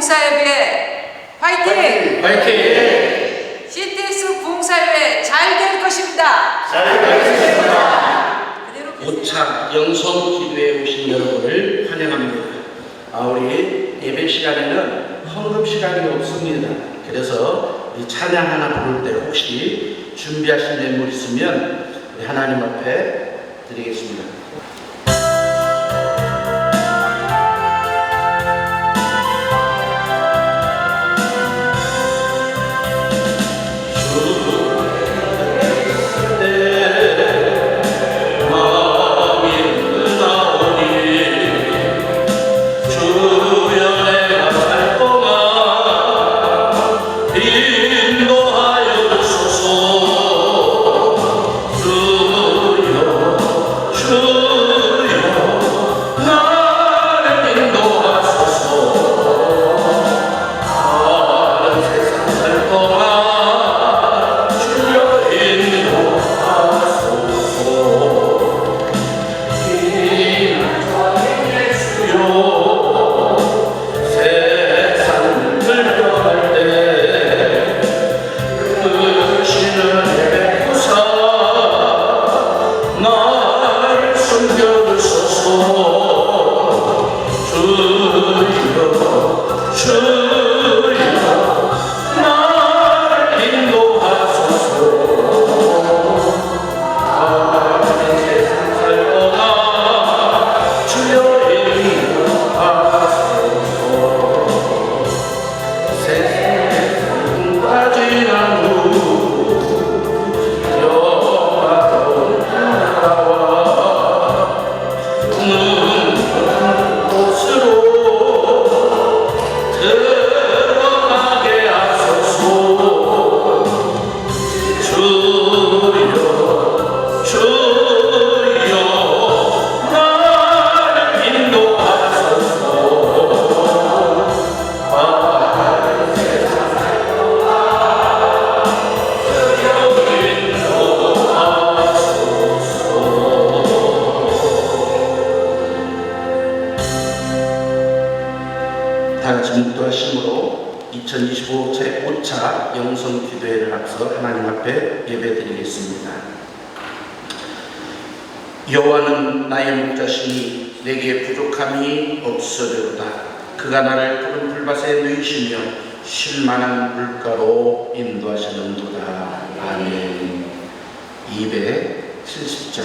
봉사예배 화이팅! 화이팅! CTS 봉사예배 잘 될 것입니다. 잘 되겠습니다. 5차 영성 기도에 오신 여러분을 환영합니다. 우리 예배 시간에는 헌금 시간이 없습니다. 그래서 이 찬양 하나 부를 때 혹시 준비하신 뇌물 있으면 하나님 앞에 드리겠습니다. 묵도하심으로 2025 제5차 영성 기도회를 앞서 하나님 앞에 예배드리겠습니다. 여호와는 나의 목자시니 내게 부족함이 없으리로다. 그가 나를 푸른 풀밭에 누이시며 쉴 만한 물가로 인도하시는도다. 아멘. 270자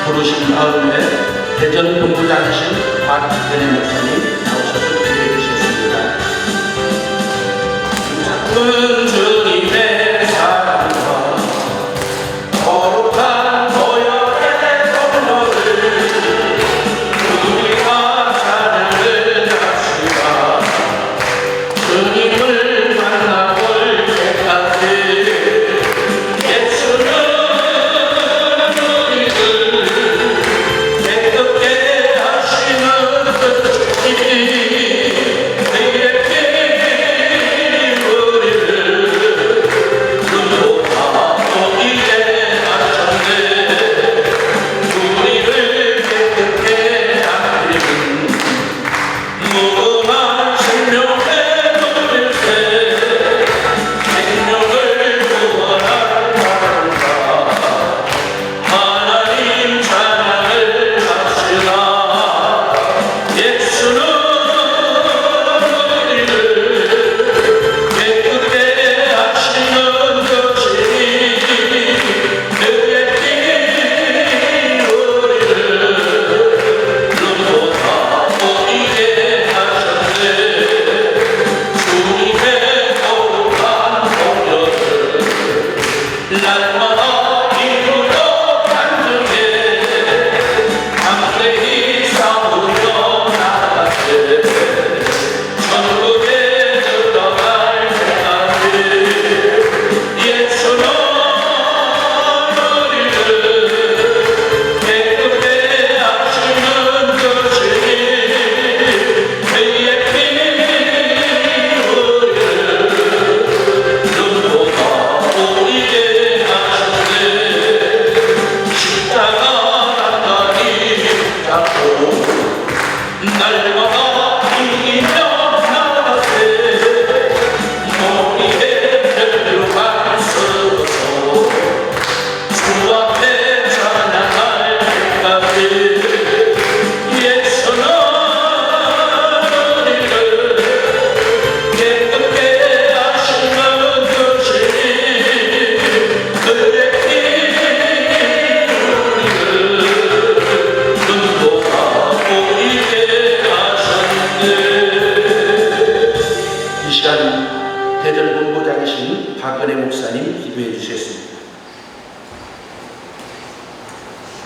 부르신 다음에 대전 본부장이신 박근혜 목사님 나오셔서 기도해 주시겠습니다. 작은 주님의 사랑과 거룩한 보혈의 공로를 우리가 찬양을 합시다. 주님을 만나볼 때까지 예수는 우리를 날마다 이기며 나가세 머리에 별로 감싸서 주 앞에 찬양할 때까지 예수는 우리를 깨끗게 하시는 것이니 그의 피 우리를 눈보라 보이게 하셨네. 이 시간 대전본부장이신 박근혜 목사님 기도해 주셨습니다.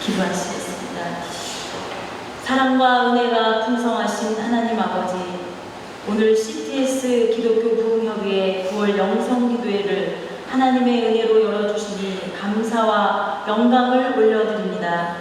기도하시겠습니다. 사랑과 은혜가 풍성하신 하나님 아버지, 오늘 CTS 기독교 부흥협의회 9월 영성기도회를 하나님의 은혜로 열어주시니 감사와 영광을 올려드립니다.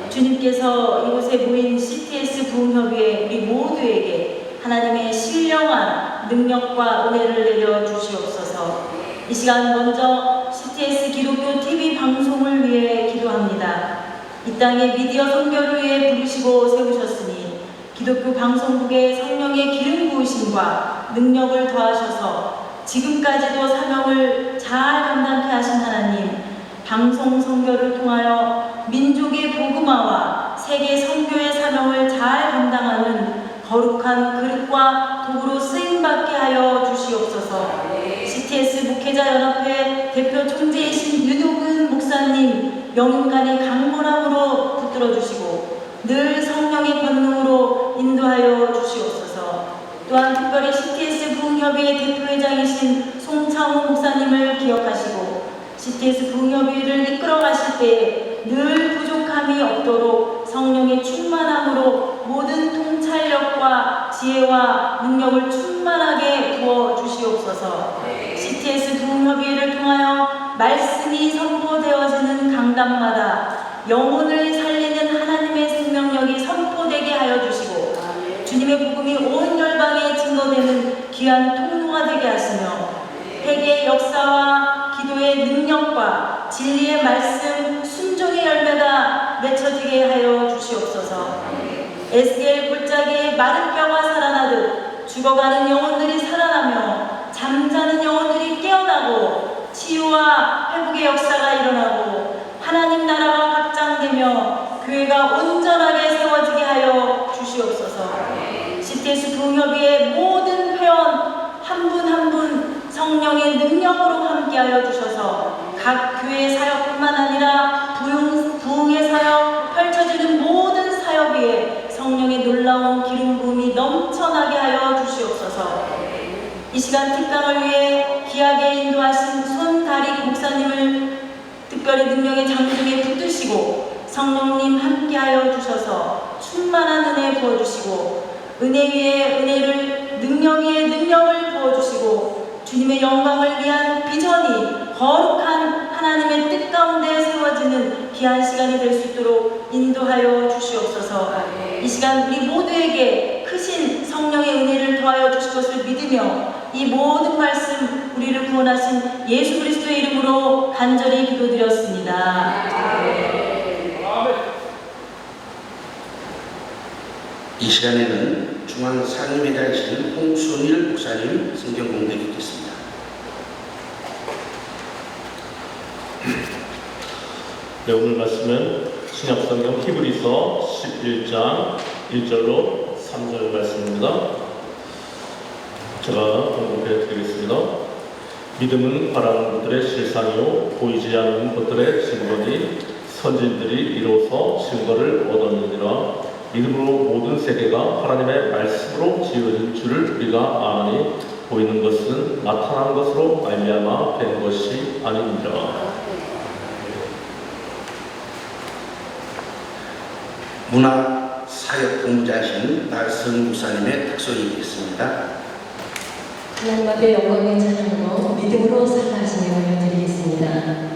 주님께서 이곳에 모인 CTS 부흥협의회 우리 모두에게 하나님의 신령한 능력과 은혜를 내려주시옵소서. 이 시간 먼저 CTS 기독교 TV 방송을 위해 기도합니다. 이 땅에 미디어 선교를 위해 부르시고 세우셨으니 기독교 방송국의 성령의 기름 부으심과 능력을 더하셔서 지금까지도 사명을 잘 감당케 하신 하나님, 방송 선교를 통하여 민족의 복음화와 세계 선교의 사명을 잘 감당하는 거룩한 그릇과 도구로 쓰임받게 하여 주시옵소서. CTS 목회자연합회 대표 총재이신 윤호근 목사님 영인간의 강건함으로 붙들어 주시고 늘 성령의 권능으로 인도하여 주시옵소서. 또한 특별히 CTS 부흥협의회 대표회장이신 송창호 목사님을 기억하시고 CTS 부흥협의회를 이끌어 가실 때에 늘 부족함이 없도록 성령의 충만함으로 모든 통찰력과 지혜와 능력을 충만하게 부어 주시옵소서. CTS 부흥협의회를 통하여 말씀이 선포되어지는 강단마다 영혼을 살리는 하나님의 생명력이 선포되게 하여 주시고 주님의 복음이 온 열방에 증거되는 귀한 통로가 되게 하시며 회개의 역사와 기도의 능력과 진리의 말씀, 순종의 열매가 맺혀지게 하여 주시옵소서. 에스겔 골짜기에 마른 뼈가 살아나듯 죽어가는 영혼들이 살아나며 잠자는 영혼들이 깨어나고 치유와 회복의 역사가 일어나고 하나님 나라가 확장되며 교회가 온전하게 세워지게 하여 주시옵소서. CTS 부흥협의회 모든 회원 한 분 한 분 성령의 능력으로 함께하여 주셔서 각 교회 사역뿐만 아니라 부흥의 사역, 펼쳐지는 모든 사역 위에 성령의 놀라운 기름 부음이 넘쳐나게 하여 주시옵소서. 이 시간 특강을 위해 귀하게 인도하신 손다리 목사님을 특별히 능력의 장중에 붙드시고 성령님 함께하여 주셔서 충만한 은혜 부어주시고 은혜 위에 은혜를 능력 위에 능력을 부어주시고 주님의 영광을 위한 비전이 거룩한 하나님의 뜻 가운데 세워지는 귀한 시간이 될 수 있도록 인도하여 주시옵소서. 이 시간 우리 모두에게 크신 성령의 은혜를 더하여 주실 것을 믿으며 이 모든 말씀 우리를 구원하신 예수 그리스도의 이름으로 간절히 기도드렸습니다. 이 시간에는 중앙 상임회장이신 홍순일 목사님 성경 공독해 주겠습니다. 네, 오늘 말씀은 신약성경 히브리서 11장 1절로 3절 말씀입니다. 제가 공독해 드리겠습니다. 믿음은 바라는 것들의 실상이요 보이지 않는 것들의 증거니 선진들이 이로써 증거를 얻었느니라. 믿음으로 모든 세계가 하나님의 말씀으로 지어진 줄을 우리가 아니 보이는 것은 나타난 것으로 말미암아 된 것이 아니니라. 문화사역본부장이신 나선 목사님의 탁송이겠습니다. 하나님 앞에 영광의 찬양으로 믿음으로 살아가시며 올려드리겠습니다.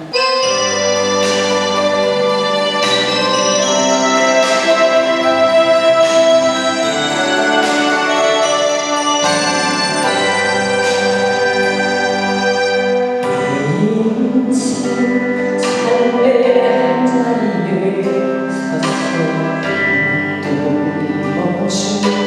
멈춘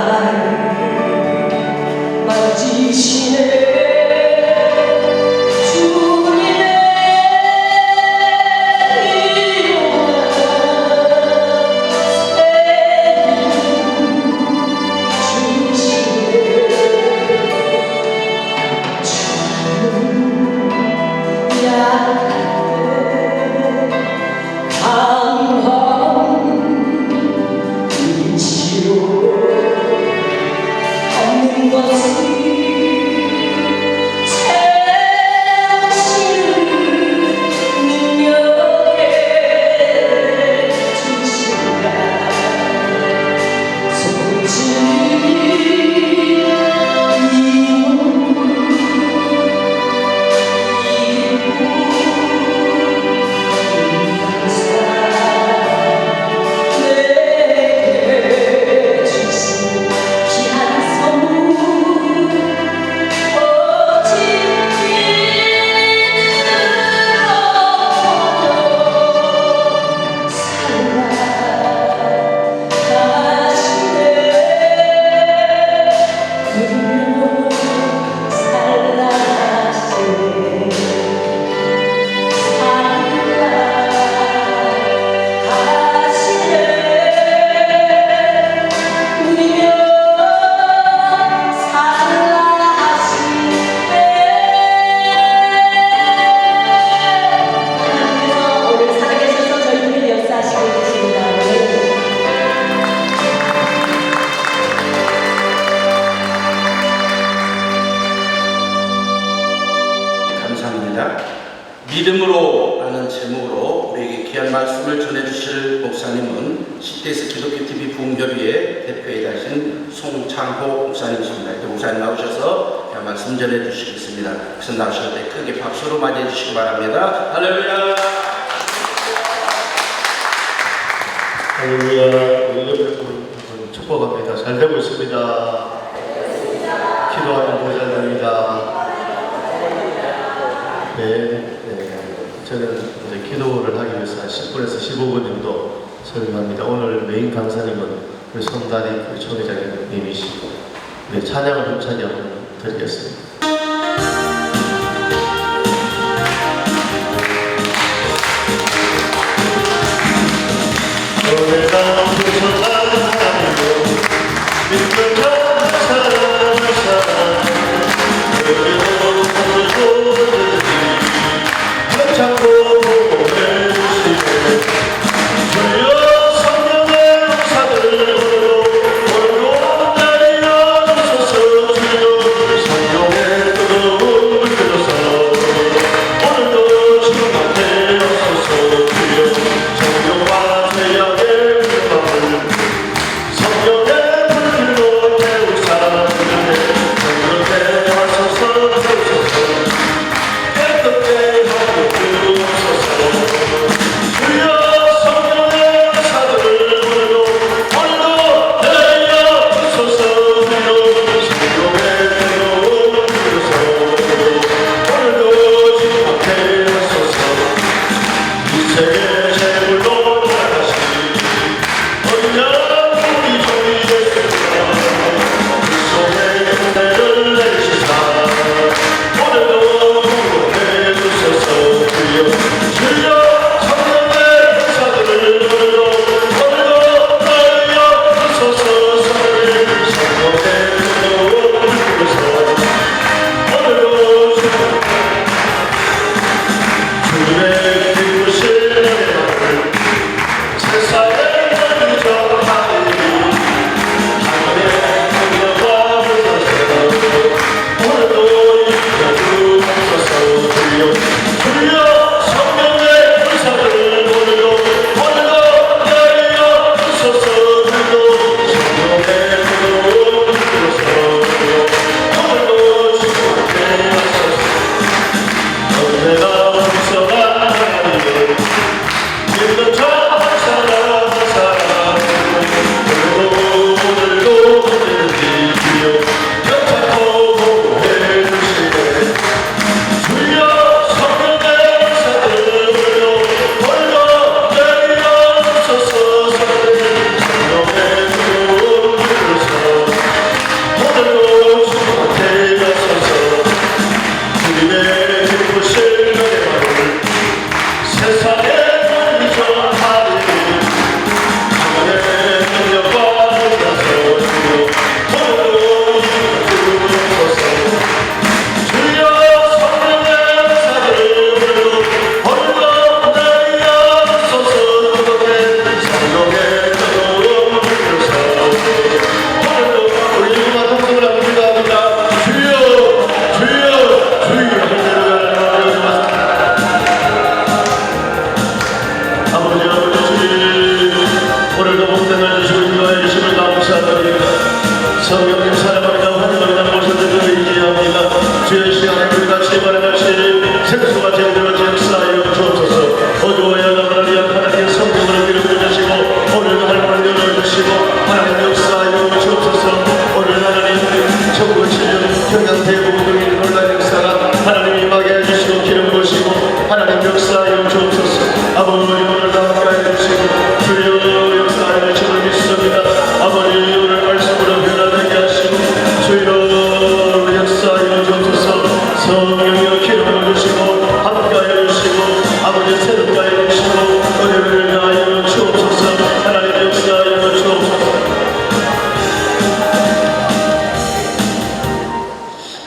나를 만지시네 믿음으로라는 제목으로 우리에게 귀한 말씀을 전해주실 목사님은 CTS 기독교TV 부흥협의회 대표이사신 송창호 목사님이십니다. 이때 목사님 나오셔서 귀한 말씀 전해주시겠습니다. 그래서 나오실 때 크게 박수로 맞이해 주시기 바랍니다. 할렐루야. 할렐루야. 우리 옆에 분 축복합니다. 잘 되고 있습니다. 기도하면 더 잘 됩니다. 네, 저는 이제 기도를 하기 위해서 한 10분에서 15분 정도 설명합니다. 오늘 메인 강사님은 우리 성다리 총회장님이시고, 네, 찬양을 좀 찬양 드리겠습니다. 오늘가 부족한 하나님도 믿음과 사랑을 참고 보내시네. 주여 성령의 용사들로 오늘도 내려 주소서. 주여 성령의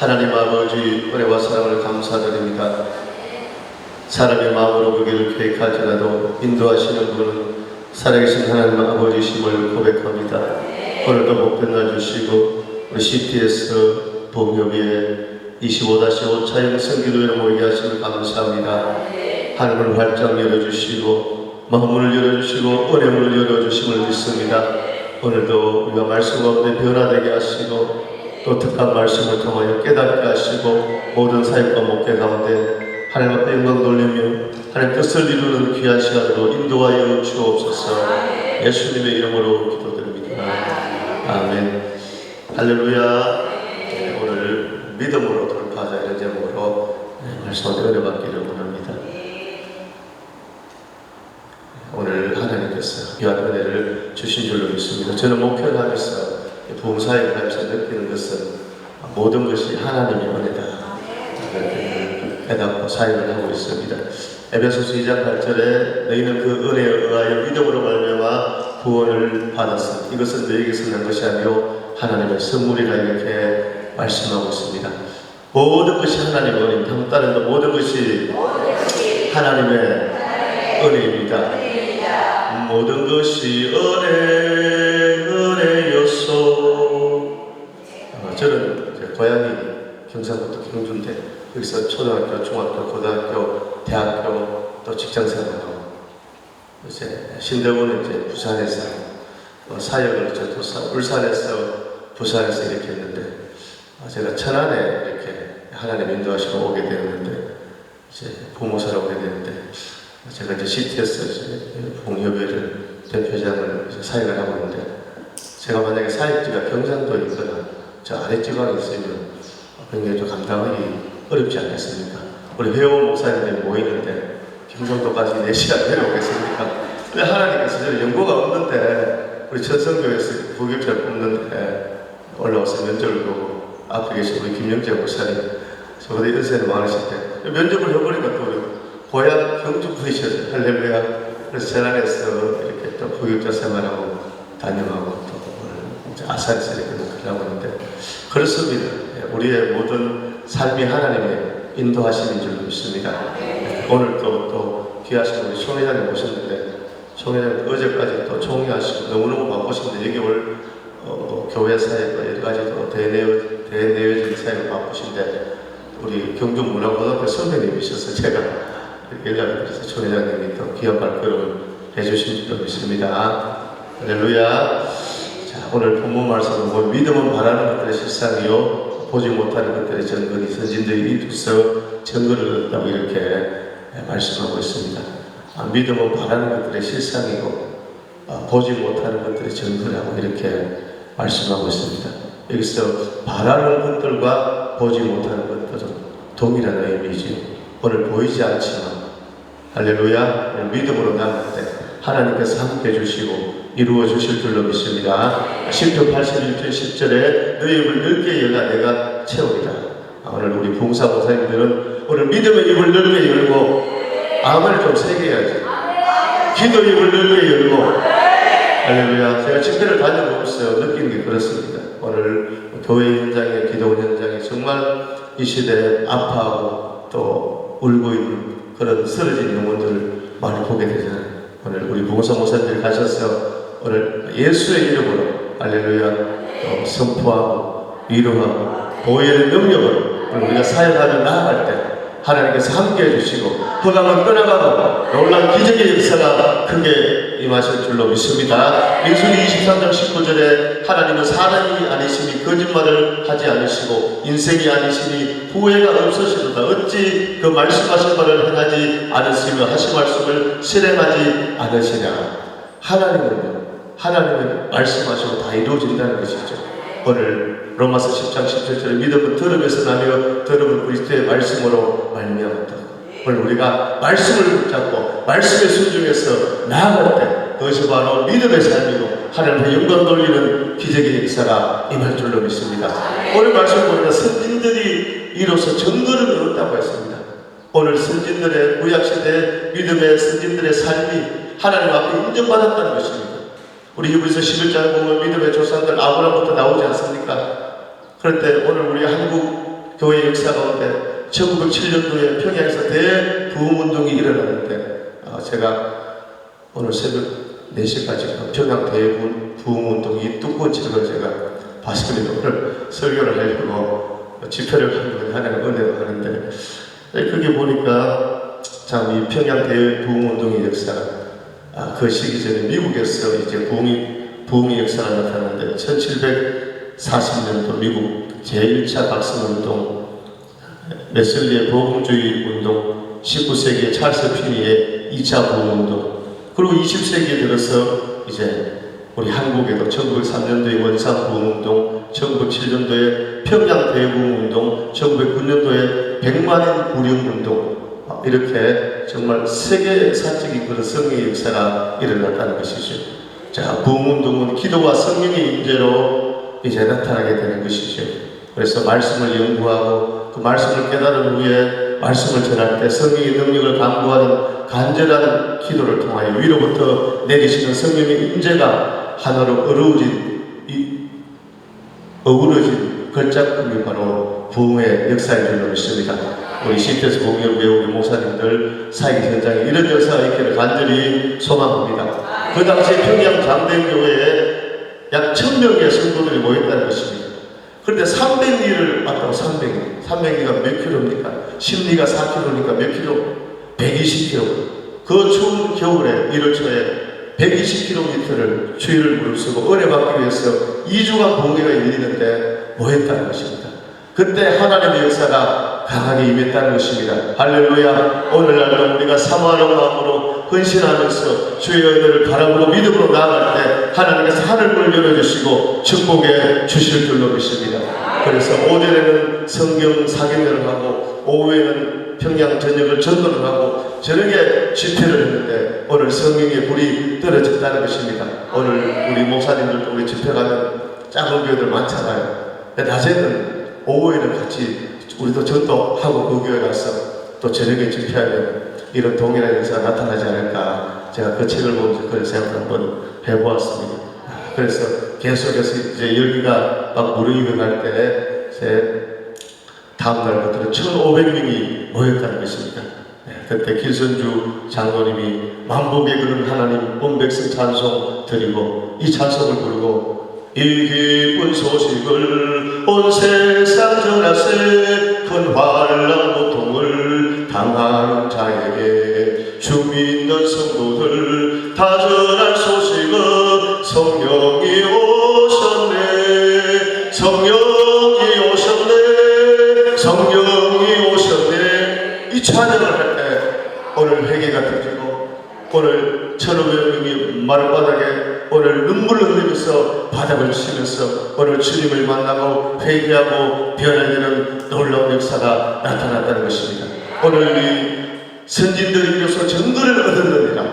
하나님 아버지 은혜와 사랑을 감사드립니다. 사람의 마음으로 보기를 계획할지라도 인도하시는 분은 살아계신 하나님 아버지심을 고백합니다. 오늘도 복된 날 주시고 우리 CTS 보험협의회 25-5 차영 성기도에 모이게 하심을 감사합니다. 하늘을 활짝 열어주시고 마음을 열어주시고 은혜문을 열어주심을 믿습니다. 오늘도 우리가 말씀 가운데 변화되게 하시고 또 특한 말씀을 통하여 깨닫게 하시고 모든 사역과 목회 가운데 하나님 앞에 영광 돌리며 하나님 뜻을 이루는 귀한 시간으로 인도하여 주옵소서. 예수님의 이름으로 기도드립니다. 아멘. 할렐루야. 오늘 믿음으로 돌파하자 이런 제목으로 말씀을 은혜 받기를 원합니다. 오늘 하나님께서 귀한 은혜를 주신 줄로 믿습니다. 저는 목회를 하면서 부흥사역을 하면서 느끼는 것은 모든 것이 하나님의 은혜다. 깨닫고 사역을 하고 있습니다. 에베소서 2장 8절에 너희는 그 은혜에 의하여 믿음으로 말미암아 구원을 받았으니 이것은 너희에게서 난 것이 아니요 하나님의 선물이라 이렇게 말씀하고 있습니다. 모든 것이 하나님의 은혜입니다. 따라서 모든 것이 하나님의 은혜입니다. 모든 것이 은혜였소. 저는 제 고향이 경상북도 경주인데 여기서 초등학교, 중학교, 고등학교, 대학교 또 직장생활하고 이제 신대원은 이제 부산에서 사역을 저도 울산에서 부산에서 이렇게 했는데 제가 천안에 이렇게 하나님 인도하시고 오게 되었는데 이제 부모사로 오게 되는데 제가 이제 CTS 봉협회를 대표장을 사역을 하고 있는데 제가 만약에 사역지가 경상도에 있거나 저 아랫지방에 있으면 굉장히 좀 감당하기 어렵지 않겠습니까? 우리 회원 목사님들이 모이는데 경상도까지 4시간 내려오겠습니까? 근데 하나님께서 저는 연고가 없는데 우리 천성교에서 부교육자를 뽑는데 올라와서 면접을 보고 앞에 계신 우리 김영재 목사님 저보다 연세는 많으실 때 면접을 해보니까 또 우리 고향 경주 분이셨어요. 할렐루야. 그래서 전안에서 이렇게 또 부교육자 생활하고 담임하고 또 오늘 아산에서 이렇게 목회를 하고 있는데 그렇습니다. 우리의 모든 삶이 하나님의 인도하심인 줄 믿습니다. 오늘 또 귀하신 우리 총회장님 오셨는데 총회장님 어제까지 또 총회하시고 너무너무 바쁘신데 여기 올 교회 사역과 여러 가지 또 대내외적인 사역을 바쁘신데 우리 경주문화고등학교 선배님이셔서 제가 연락을 드려서 총회장님이 또 귀한 발걸음을 해주신 줄 믿습니다. 할렐루야. 자, 오늘 본문 말씀은 믿음은 바라는 것들의 실상이요 보지 못하는 것들의 증거니 선진들이 이루어서 증거를 얻었다고 이렇게 말씀하고 있습니다. 믿음은 바라는 것들의 실상이고 보지 못하는 것들의 증거라고 이렇게 말씀하고 있습니다. 여기서 바라는 것들과 보지 못하는 것들은 동일한 의미이지요. 오늘 보이지 않지만 할렐루야 믿음으로 나갈 때 하나님께서 함께 해주시고 이루어 주실 줄로 믿습니다. 10절 81절 10절에 너희 입을 넓게 열라 내가 채우리라. 오늘 우리 봉사 목사님들은 오늘 믿음의 입을 넓게 열고 아멘을 좀 세게 해야지. 기도 입을 넓게 열고 할렐루야. 제가 집회를 다녀보면서 느낀 게 그렇습니다. 오늘 교회 현장에 기도 현장에 정말 이 시대에 아파하고 또 울고 있는 그런 쓰러진 영혼들을 많이 보게 되잖아요. 오늘 우리 봉사 목사님들이 가셔서 오늘 예수의 이름으로 할렐루야 선포하고 위로하고 보혈의 능력으로 우리가 사역하며 나아갈 때 하나님께서 함께 해주시고 허감은 떠나가고 놀라운 기적의 역사가 크게 임하실 줄로 믿습니다. 민수기 23장 19절에 하나님은 사람이 아니시니 거짓말을 하지 않으시고 인생이 아니시니 후회가 없으시도다. 어찌 그 말씀하신 바를 행하지 않으시며 하신 말씀을 실행하지 않으시냐. 하나님은 말씀하시고 다 이루어진다는 것이죠. 오늘 로마서 10장 17절에 믿음은 들음에서 나며 들음은 그리스도의 말씀으로 말미암았다. 오늘 우리가 말씀을 붙잡고 말씀에 순종해서 나아갈 때 그것이 바로 믿음의 삶이고 하나님의 영광 돌리는 기적의 역사가 임할 줄로 믿습니다. 오늘 말씀 보니까 선진들이 이로써 증거를 얻었다고 했습니다. 오늘 선진들의 구약시대 믿음의 선진들의 삶이 하나님 앞에 인정받았다는 것입니다. 우리 히브리서 11장에 보면 믿음의 조상들 아브라함부터 나오지 않습니까? 그런데 오늘 우리 한국 교회 역사 가운데 1907년도에 평양에서 대부흥운동이 일어나는데 제가 오늘 새벽 4시까지 평양 대부흥운동이 두꺼운 책을 제가 봤습니다. 오늘 설교를 하려고 집회를 하는 은혜로 하는데 그게 보니까 참 이 평양 대부흥운동의 역사가 그 시기 전에 미국에서 이제 부흥의 역사가 나타났는데 1740년도 미국 제1차 박성운동, 웨슬리의 복음주의 운동, 19세기의 찰스 피니의 2차 부흥운동, 그리고 20세기에 들어서 이제 우리 한국에도 1903년도에 원산 부흥운동, 1907년도에 평양 대부흥운동, 1909년도에 백만인 구령운동, 이렇게 정말 세계사적인 그런 성령의 역사가 일어났다는 것이죠. 자, 부흥운동은 기도와 성령의 임재로 이제 나타나게 되는 것이죠. 그래서 말씀을 연구하고 그 말씀을 깨달은 후에 말씀을 전할 때 성령의 능력을 강구하는 간절한 기도를 통하여 위로부터 내리시는 성령의 임재가 하나로 어우러진 걸작품이 바로 부흥의 역사인 줄로 믿습니다. 우리 CTS 부흥회를 외우는 목사님들 사역 현장에 이런 역사가 있기를 간절히 소망합니다. 그 당시 평양 장대교회에 약 1000명의 성도들이 모였다는 것입니다. 그런데 300리를 왔다고 300리가 몇 킬로입니까? 10리가 4킬로니까 몇 킬로? 120킬로. 그 추운 겨울에 1월초에 120km를 추위를 무릅쓰고 은혜 받기 위해서 2주간 봉회가 열리는데 모였다는 것입니다. 그때 하나님의 역사가 강하게 임했다는 것입니다. 할렐루야. 오늘날도 우리가 사모하는 마음으로 헌신하면서 주의 은혜를 바라보고 믿음으로 나아갈 때 하나님께서 하늘문을 열어주시고 축복해 주실 줄로 믿습니다. 그래서 오전에는 성경 사경회를 하고 오후에는 평양 전역을 전도를 하고 저녁에 집회를 했는데 오늘 성령의 불이 떨어졌다는 것입니다. 오늘 우리 목사님들도 우리 집회 가면 작은 교회들 많잖아요. 낮에는 오후에는 같이 우리도 전도하고 그 교회 가서 또 저녁에 집회하면 이런 동일한 역사가 나타나지 않을까 제가 그 책을 보면서 그런 생각을 한번 해보았습니다. 그래서 계속해서 이제 열기가 막 무르익어 갈 때 다음날부터는 1500명이 모였다는 것입니다. 그때 길선주 장로님이 만복의 그런 하나님 온 백성 찬송 드리고 이 찬송을 부르고 이 기쁜 소식을 온 세상 전하세 큰 환난 고통을 당하는 자에게 주 믿는 성도들 다 전할 소식은 성령이 오셨네 성령이 오셨네 성령이 오셨네. 이 찬양을 할 때 오늘 회개가 터지고 오늘 1500명이 마룻바닥에 오늘 눈물을 흘리면서 바닥을 치면서 오늘 주님을 만나고 회개하고 변화되는 놀라운 역사가 나타났다는 것입니다. 오늘 이 선진들이 이로써 증거를 얻었느니라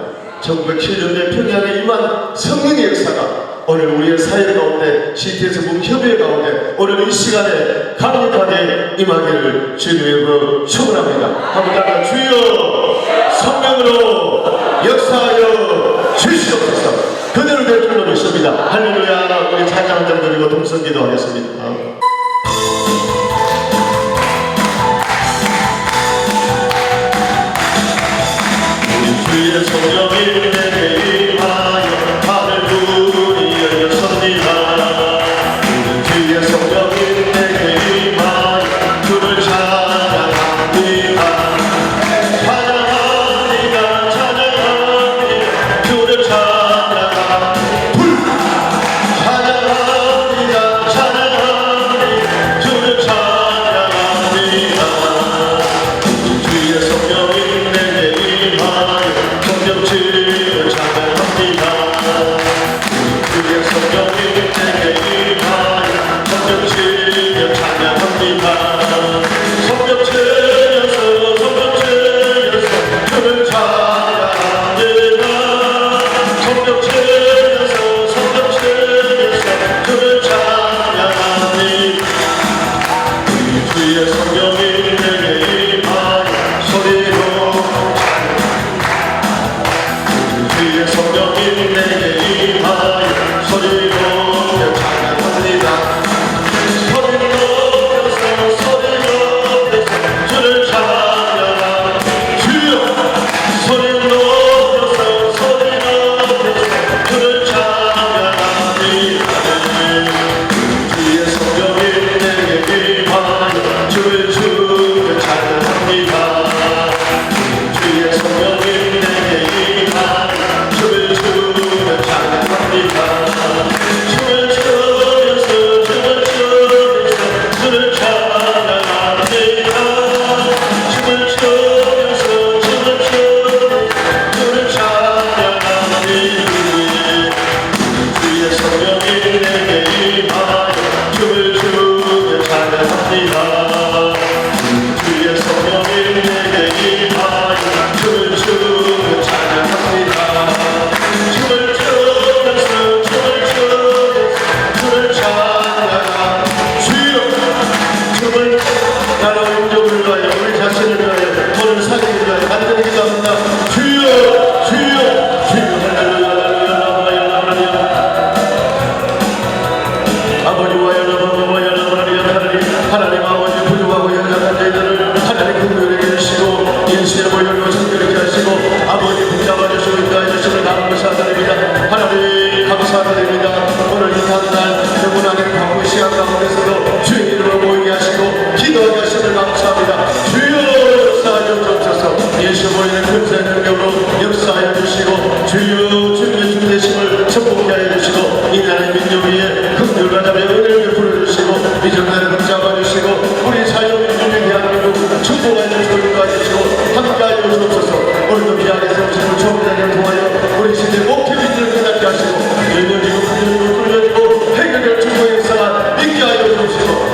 1907년에 평양에 임한 성령의 역사가 오늘 우리의 사회 가운데 CTS 부흥협의회 가운데 오늘 이 시간에 강력하게 임하기를 주님으로 축원합니다. 한번 따라 주여 성령으로 역사하여 주시옵소서. 그대로 될 줄로 믿습니다. 할렐루야. 우리 찬양 한 장 드리고 동성기도 하겠습니다. 우리 주의 성령이 내게 임하여 하늘 문이 열렸습니다. 우리 주의 성령이 내게 임하여 주를 찬양합니다. 찬양합니다. 찬양합니다. 주를 찬양합니다. 찬양합니다. 찬양합니다.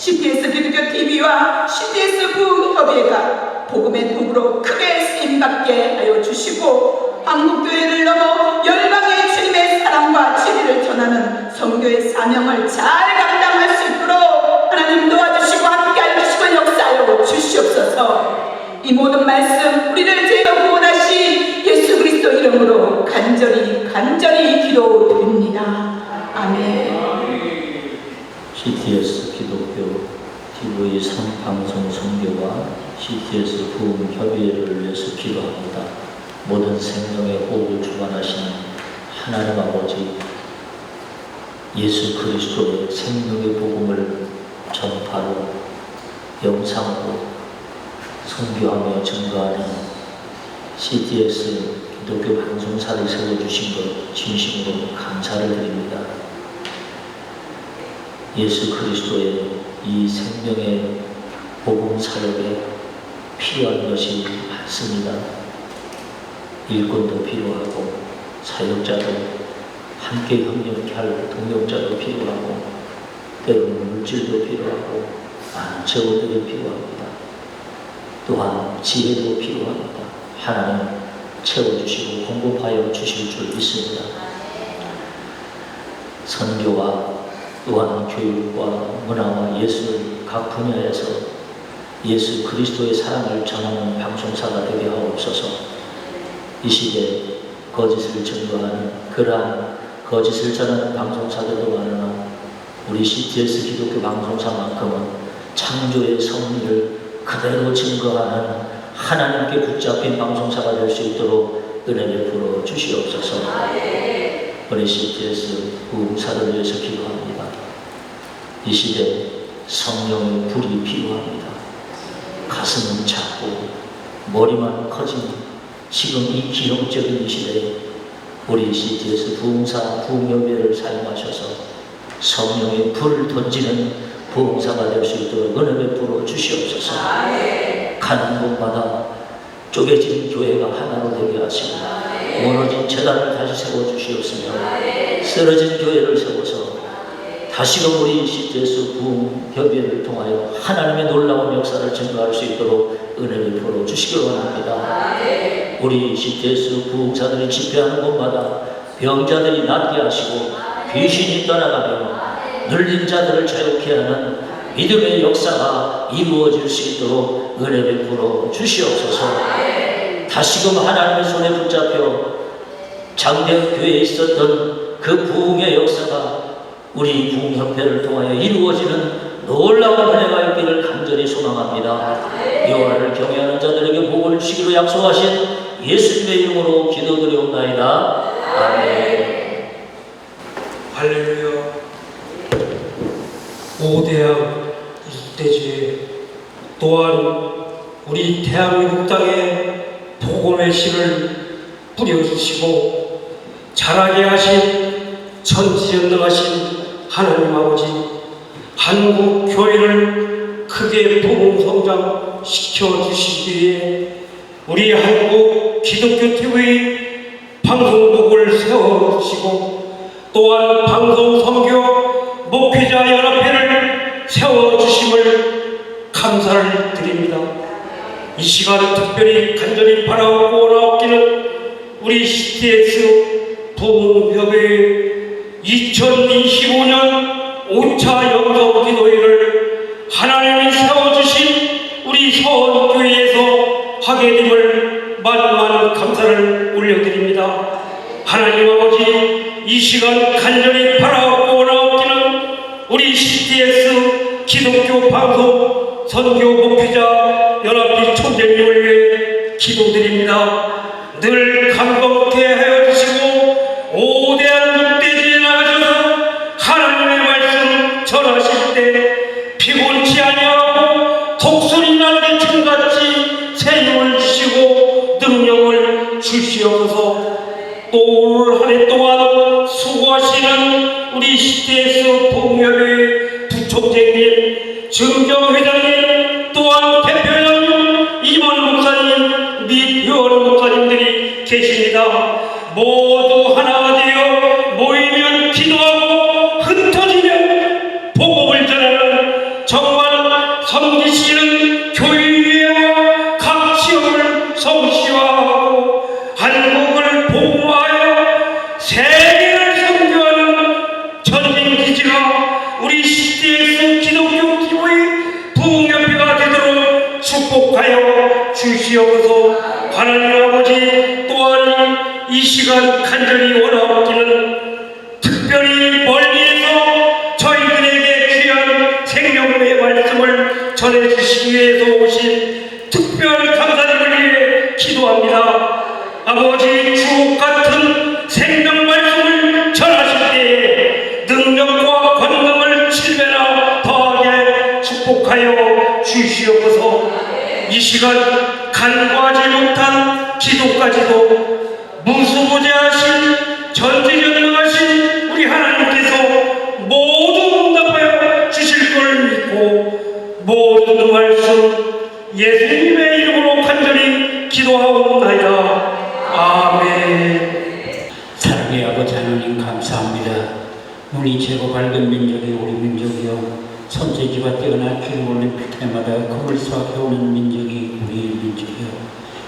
CTS 기독교 TV와 CTS 부흥협의회가 복음의 도구로 크게 쓰임받게 하여 주시고 한국교회를 넘어 열방의 주님의 사랑과 진리를 전하는 선교의 사명을 잘 감당할 수 있도록 하나님 도와주시고 함께하여 주시고 역사하여 주시옵소서. 이 모든 말씀 우리를 죄에서 구원하신 예수 그리스도 이름으로 간절히 기도드립니다. 아멘. CTS 기독교 TV 방송 선교와 CTS 부흥협의회를 위해서 기도합니다. 모든 생명의 호흡을 주관하시는 하나님 아버지, 예수 그리스도의 생명의 복음을 전파로 영상으로 선교하며 증거하는 CTS 기독교 방송사를 세워주신 것 진심으로 감사를 드립니다. 예수 그리스도의 이 생명의 복음 사역에 필요한 것이 많습니다. 일꾼도 필요하고 사역자도 함께 협력할 동역자도 필요하고 때로는 물질도 필요하고 많은 재원들이 필요합니다. 또한 지혜도 필요합니다. 하나님 채워주시고 공급하여 주실 줄 믿습니다. 선교와 또한 교육과 문화와 예술 각 분야에서 예수 그리스도의 사랑을 전하는 방송사가 되게 하옵소서. 이 시대에 거짓을 증거하는 그러한 거짓을 전하는 방송사들도 많으나 우리 CTS 기독교 방송사만큼은 창조의 섭리를 그대로 증거하는 하나님께 붙잡힌 방송사가 될 수 있도록 은혜를 부어 주시옵소서. 우리 CTS 부흥사를 위해서 기도합니다. 이 시대 성령의 불이 필요합니다. 가슴은 작고 머리만 커진 지금 이 기형적인 이 시대에 우리 CTS 부흥사 부흥협의회를 사용하셔서 성령의 불을 던지는 부흥사가 될 수 있도록 은혜 베풀어 주시옵소서. 가는 곳마다 쪼개진 교회가 하나로 되게 하시고 무너진 재단을 다시 세워주시옵으며 쓰러진 교회를 세워서 다시금 우리 CTS 부흥협의회를 통하여 하나님의 놀라운 역사를 증거할 수 있도록 은혜를 베풀어 주시기 원합니다. 우리 CTS 부흥사들이 집회하는 곳마다 병자들이 낫게 하시고 귀신이 떠나가며 눌린 자들을 자유케 하는 믿음의 역사가 이루어질 수 있도록 은혜 베풀어 주시옵소서. 다시금 하나님의 손에 붙잡혀 장대현 교회에 있었던 그 부흥의 역사가 우리 부흥협회를 통하여 이루어지는 놀라운 은혜가 있기를 간절히 소망합니다. 여호와를 경외하는 자들에게 복을 주시기로 약속하신 예수님의 이름으로 기도드리옵나이다. 아멘. 할렐루야. 오대양 일대지에 또한 우리 대한민국 땅에 복음의 씨를 뿌려주시고 자라게 하신 전지전능하신 하나님 아버지, 한국 교회를 크게 복음 성장시켜 주시기 위해 우리 한국 기독교 TV 방송국을 세워주시고 또한 방송 선교 목회자 연합회를 세워주심을 감사를 드립니다. 이 시간 특별히 간절히 바라고 원하옵기는 우리 CTS 부흥협의회 2025년 5차 영성기도회를 하나님이 세워주신 우리 서원교회에서 하게 됨을 만만 감사를 올려드립니다. 하나님 아버지, 이 시간 간절히 바라고 원하옵기는 우리 CTS 기독교 방송 선교 목회자 연합회 총재님을 위해 기도드립니다. 늘 감격케 하여 주시고 5대한 육대지에 나가셔서 하나님의 말씀 전하실 때 피곤치 아니하고 독수리 날개 춤같이 새 힘을 주시고 능력을 주시옵소서. 또 올 한 해 동안 수고하시는 우리 CTS 부흥협의회 부총재님, 증정회장님, 또한 대표님, 임원 목사님 및 회원 목사님들이 계십니다. 모두 하나가 되어 모이면 기도하고 흩어지면 복음을 전하는 정말 섬기시는 교회와 각 지역을 성시화하고 한국을 복음화하여 세계를 선교하는 전진기지가 우리 CTS 기독교 기부의 부흥협회가 되도록 축복하여 주시옵소서. 하나님 아버지, 또한 이 시간 간절히 원하옵기는 특별히 멀리에서 저희들에게 귀한 생명의 말씀을 전해주시기 위해서 오신 특별 감사님을 위해 기도합니다. 아버지, 주옥 같은 생명 말씀을 전하실 때에 능력과 권능을 7배나 더하게 축복하여 주시옵소서. 이 시간 간과하지 못한 기도까지도 무수부재하신 전지전능하신 우리 하나님께서 모두 응답하여 주실 걸 믿고 모든 말씀 예수님의 이름으로 간절히 기도하옵나이다. 아멘. 사랑의 아버지 하나님 감사합니다. 눈이 제고 밝은 민족이 우리 민족이요, 손재주가 뛰어난 기름올림픽 때마다 금을 수확해오는 민족이 우리의 민족이요,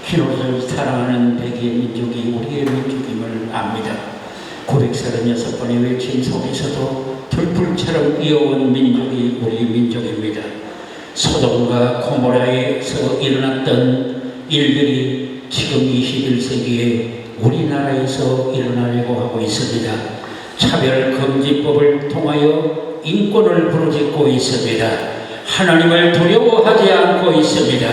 흰옷을 사랑하는 백의 민족이 우리의 민족임을 압니다. 936번의 외침 속에서도 들불처럼 이어온 민족이 우리의 민족입니다. 소돔과 고모라에서 일어났던 일들이 지금 21세기에 우리나라에서 일어나려고 하고 있습니다. 차별금지법을 통하여 인권을 부르짖고 있습니다. 하나님을 두려워하지 않고 있습니다.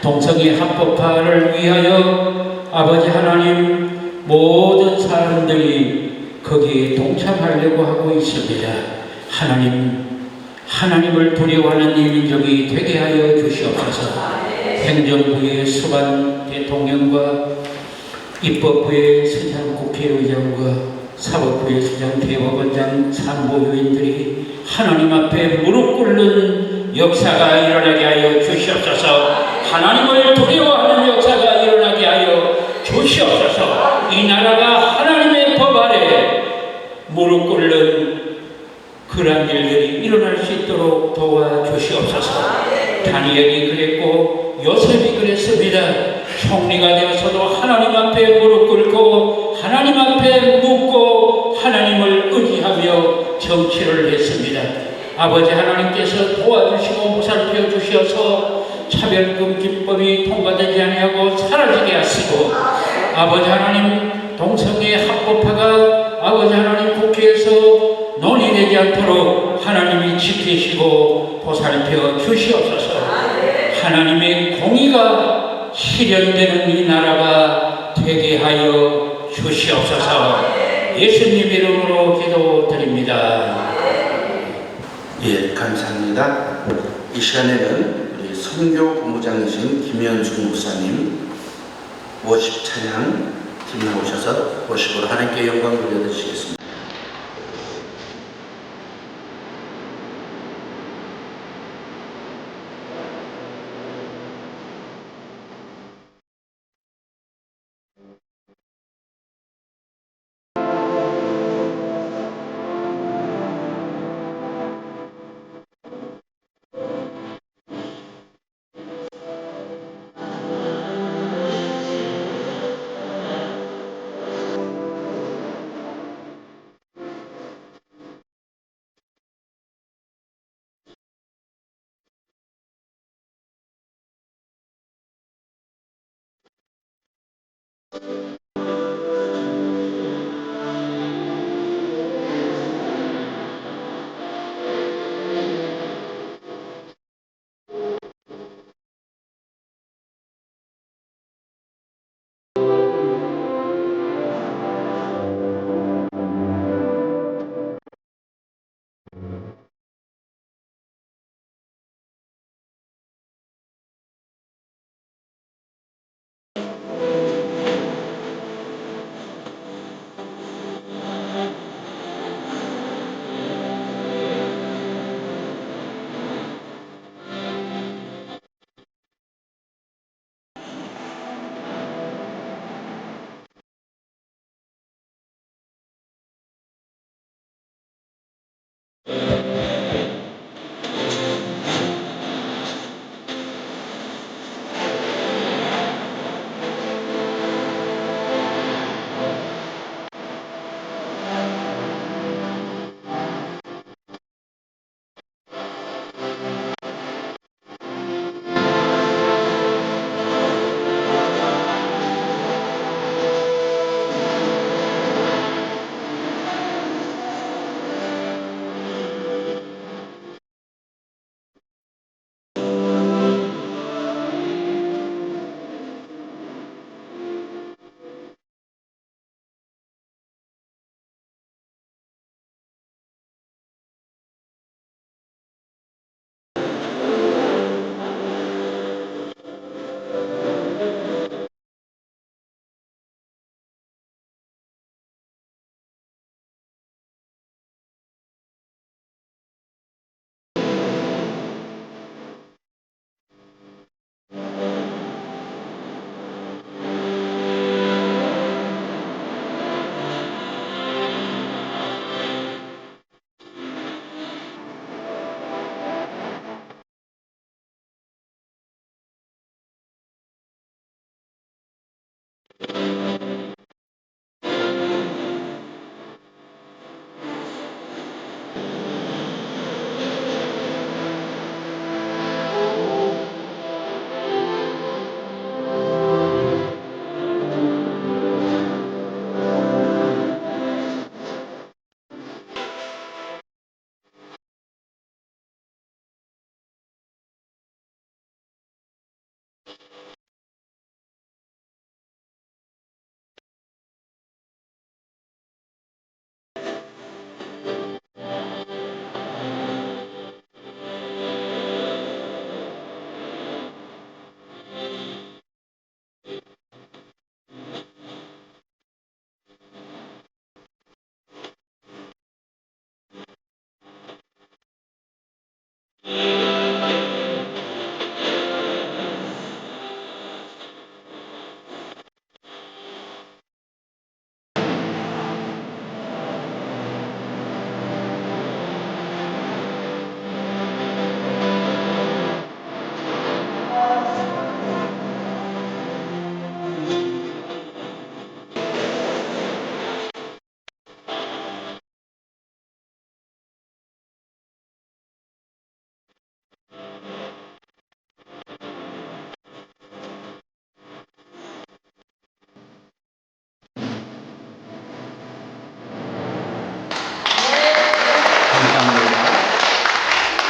동성애 합법화를 위하여 아버지 하나님, 모든 사람들이 거기에 동참하려고 하고 있습니다. 하나님을 두려워하는 이 민족이 되게 하여 주시옵소서. 행정부의 수반 대통령과 입법부의 수장 국회의장과 사법부의 수장 대법원장 산부위원들이 하나님 앞에 무릎 꿇는 역사가 일어나게 하여 주시옵소서. 하나님을 두려워하는 역사가 일어나게 하여 주시옵소서. 이 나라가 하나님의 법 아래 무릎 꿇는 그러한 일들이 일어날 수 있도록 도와주시옵소서. 다니엘이 그랬고 요셉이 그랬습니다. 총리가 되어서도 하나님 앞에 무릎 꿇고 하나님 앞에 묻고 하나님을 의지하며 정치를 했습니다. 아버지 하나님께서 도와주시고 보살펴 주셔서 차별금지법이 통과되지 아니하고 사라지게 하시고, 아버지 하나님 동성애 합법화가 아버지 하나님 국회에서 논의되지 않도록 하나님이 지키시고 보살펴 주시옵소서. 하나님의 공의가 실현되는 이 나라가 되게 하여 주시옵소서. 예수님 이름으로 기도드립니다. 예, 감사합니다. 이 시간에는 우리 선교 본부장이신 김현숙 목사님 워십 찬양 팀 나오셔서 워십으로 하나님께 영광 돌려드리시겠습니다.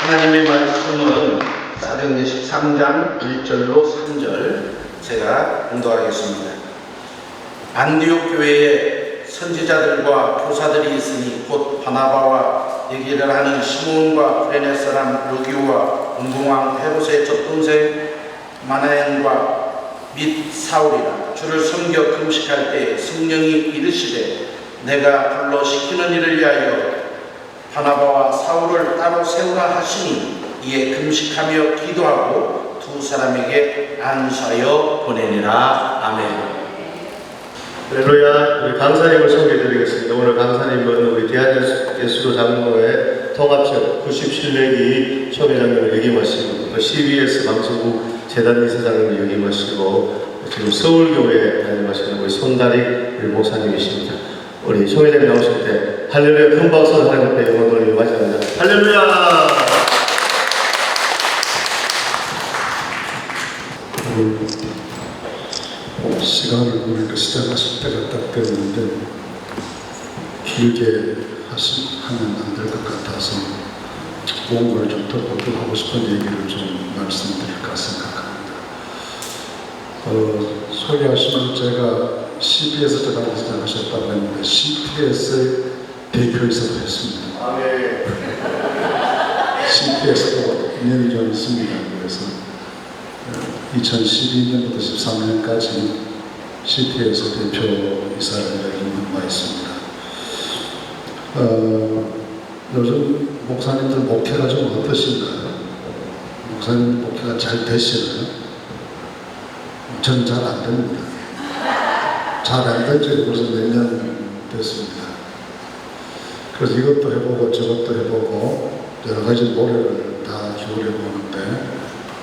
하나님의 말씀은 사도행전 13장 1절로 3절 제가 공독하겠습니다. 안디옥 교회에 선지자들과 교사들이 있으니 곧 바나바와 얘기를 하는 시몬과 구레네 사람 루기오와 운동왕 헤롯의 젖동생 마나엔과 및 사울이라. 주를 섬겨 금식할 때 성령이 이르시되 내가 불러 시키는 일을 위하여 바나바와 사울을 따로 세우라 하시니 이에 금식하며 기도하고 두 사람에게 안수하여 보내니라. 아멘. 할렐루야. 우리 강사님을 소개해드리겠습니다. 오늘 강사님은 우리 대한예수교 장로회 통합적 97내기 총회장님을 역임하시고 CBS 방송국 재단 이사장님을 역임하시고 지금 서울교회에 다니시는 우리 손다리 목사님이십니다. 우리 총회장님 나오실 때 할렐루야 큰 박수로 하나님께 영광을 돌리며 맞이합니다. 할렐루야. 시간을 보니까 시작하실 때가 딱 됐는데 길게 하면 안 될 것 같아서 뭔가를 좀 더 보충하고 싶은 얘기를 좀 말씀드릴까 생각합니다. 소개하시면 제가 CBS 재단 시작하셨다고 했는데 CTS의 대표이사도 했습니다. CTS도 2년 전 있습니다. 그래서 2012년부터 13년까지 CTS 대표이사를 역임한 바 있습니다. 요즘 목사님들 목회가 좀 어떠신가요? 목사님 목회가 잘 되시나요? 저는 잘 안 됩니다. 잘 안 된 지 벌써 몇 년 됐습니다. 그래서 이것도 해보고 저것도 해보고 여러 가지 노력을 다 기울여 보는데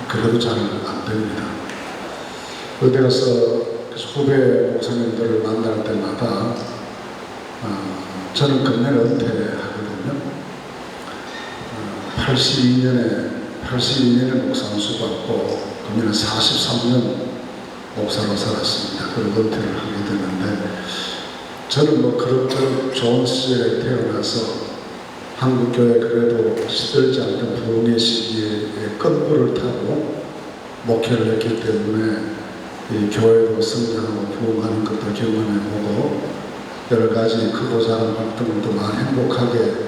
그래도 잘 안 됩니다. 어디 가서 후배 목사님들을 만날 때마다 저는 금년에 은퇴하거든요. 82년에 목사원수 받고 금년에 43년 목사로 살았습니다. 그리고 은퇴를 하게 되는데 저는 뭐 그럭저럭 좋은 시절에 태어나서 한국교회 그래도 시들지 않던 부흥의 시기에 끈불을 타고 목회를 했기 때문에 이 교회도 성장하고 부흥하는 것도 경험해보고 여러 가지 크고 작은 활동들도 많이 행복하게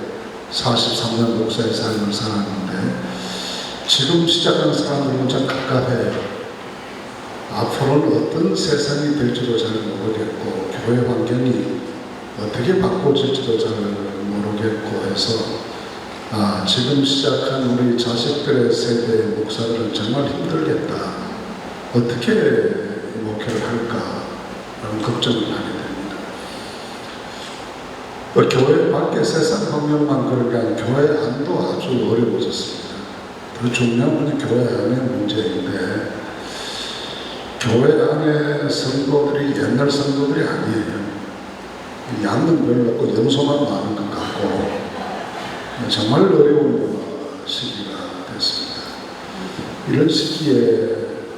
43년 목사의 삶을 살았는데 지금 시작하는 사람들은 참 갑갑해요. 앞으로는 어떤 세상이 될지도 잘 모르겠고 교회 환경이 어떻게 바꿔질지도 잘 모르겠고 해서 지금 시작한 우리 자식들의 세대의 목사들은 정말 힘들겠다. 어떻게 목회를 할까 라는 걱정을 하게 됩니다. 교회 밖에 세상 환경만 그런 게 아니라 교회 안도 아주 어려워졌습니다. 더 중요한 건 교회 안의 문제인데 교회 안에 성도들이 옛날 성도들이 아니에요. 양은 별로 없고 염소만 많은 것 같고 정말 어려운 시기가 됐습니다. 이런 시기에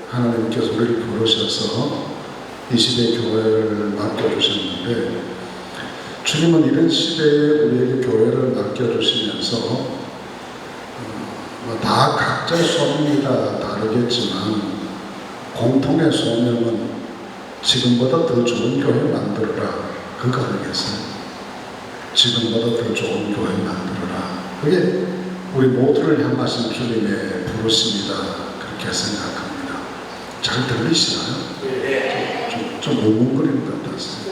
하나님께서 우리를 부르셔서 이 시대 교회를 맡겨주셨는데 주님은 이런 시대에 우리에게 교회를 맡겨주시면서 다 각자의 소명이 다 다르겠지만 공통의 소명은 지금보다 더 좋은 교회 만들어라. 그거 아니겠어요? 지금보다 더 좋은 교회 만들어라. 그게 우리 모두를 향하신 주님의 부르심이다. 그렇게 생각합니다. 잘 들리시나요? 좀 웅웅거리는 것 같았어요.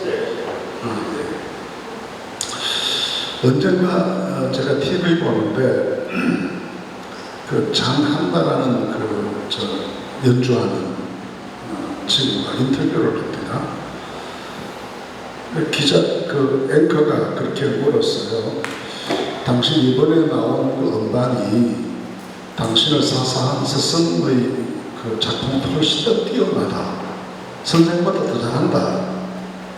언젠가 제가 TV 보는데 그 장한바라는 연주하는 친구가 인터뷰를 합니다. 앵커가 그렇게 물었어요. 당신 이번에 나온 그 음반이 당신의 사사한 스승의 그 작품보다 훨씬 더 뛰어나다. 선생보다 더 잘한다.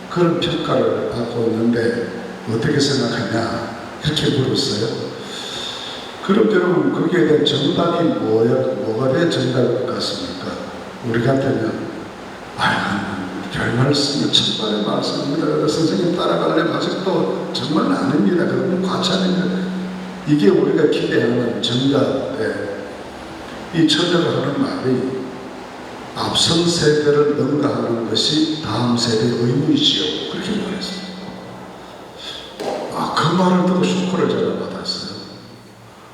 그런 평가를 받고 있는데 어떻게 생각하냐? 이렇게 물었어요. 그럼 여러분 거기에 대한 정답이 뭐가 될 정답일 것 같습니까? 우리 같으면 별 말씀을 천만의 말씀입니다. 선생님 따라가려면 아직도 정말 아닙니다. 그건 과찬입니다. 이게 우리가 기대하는 정답인데 이 처녀가 하는 말이 앞선 세대를 능가하는 것이 다음 세대의 의무이지요. 그렇게 말했어요. 그 말을 듣고 쇼크를 제가 받았어요.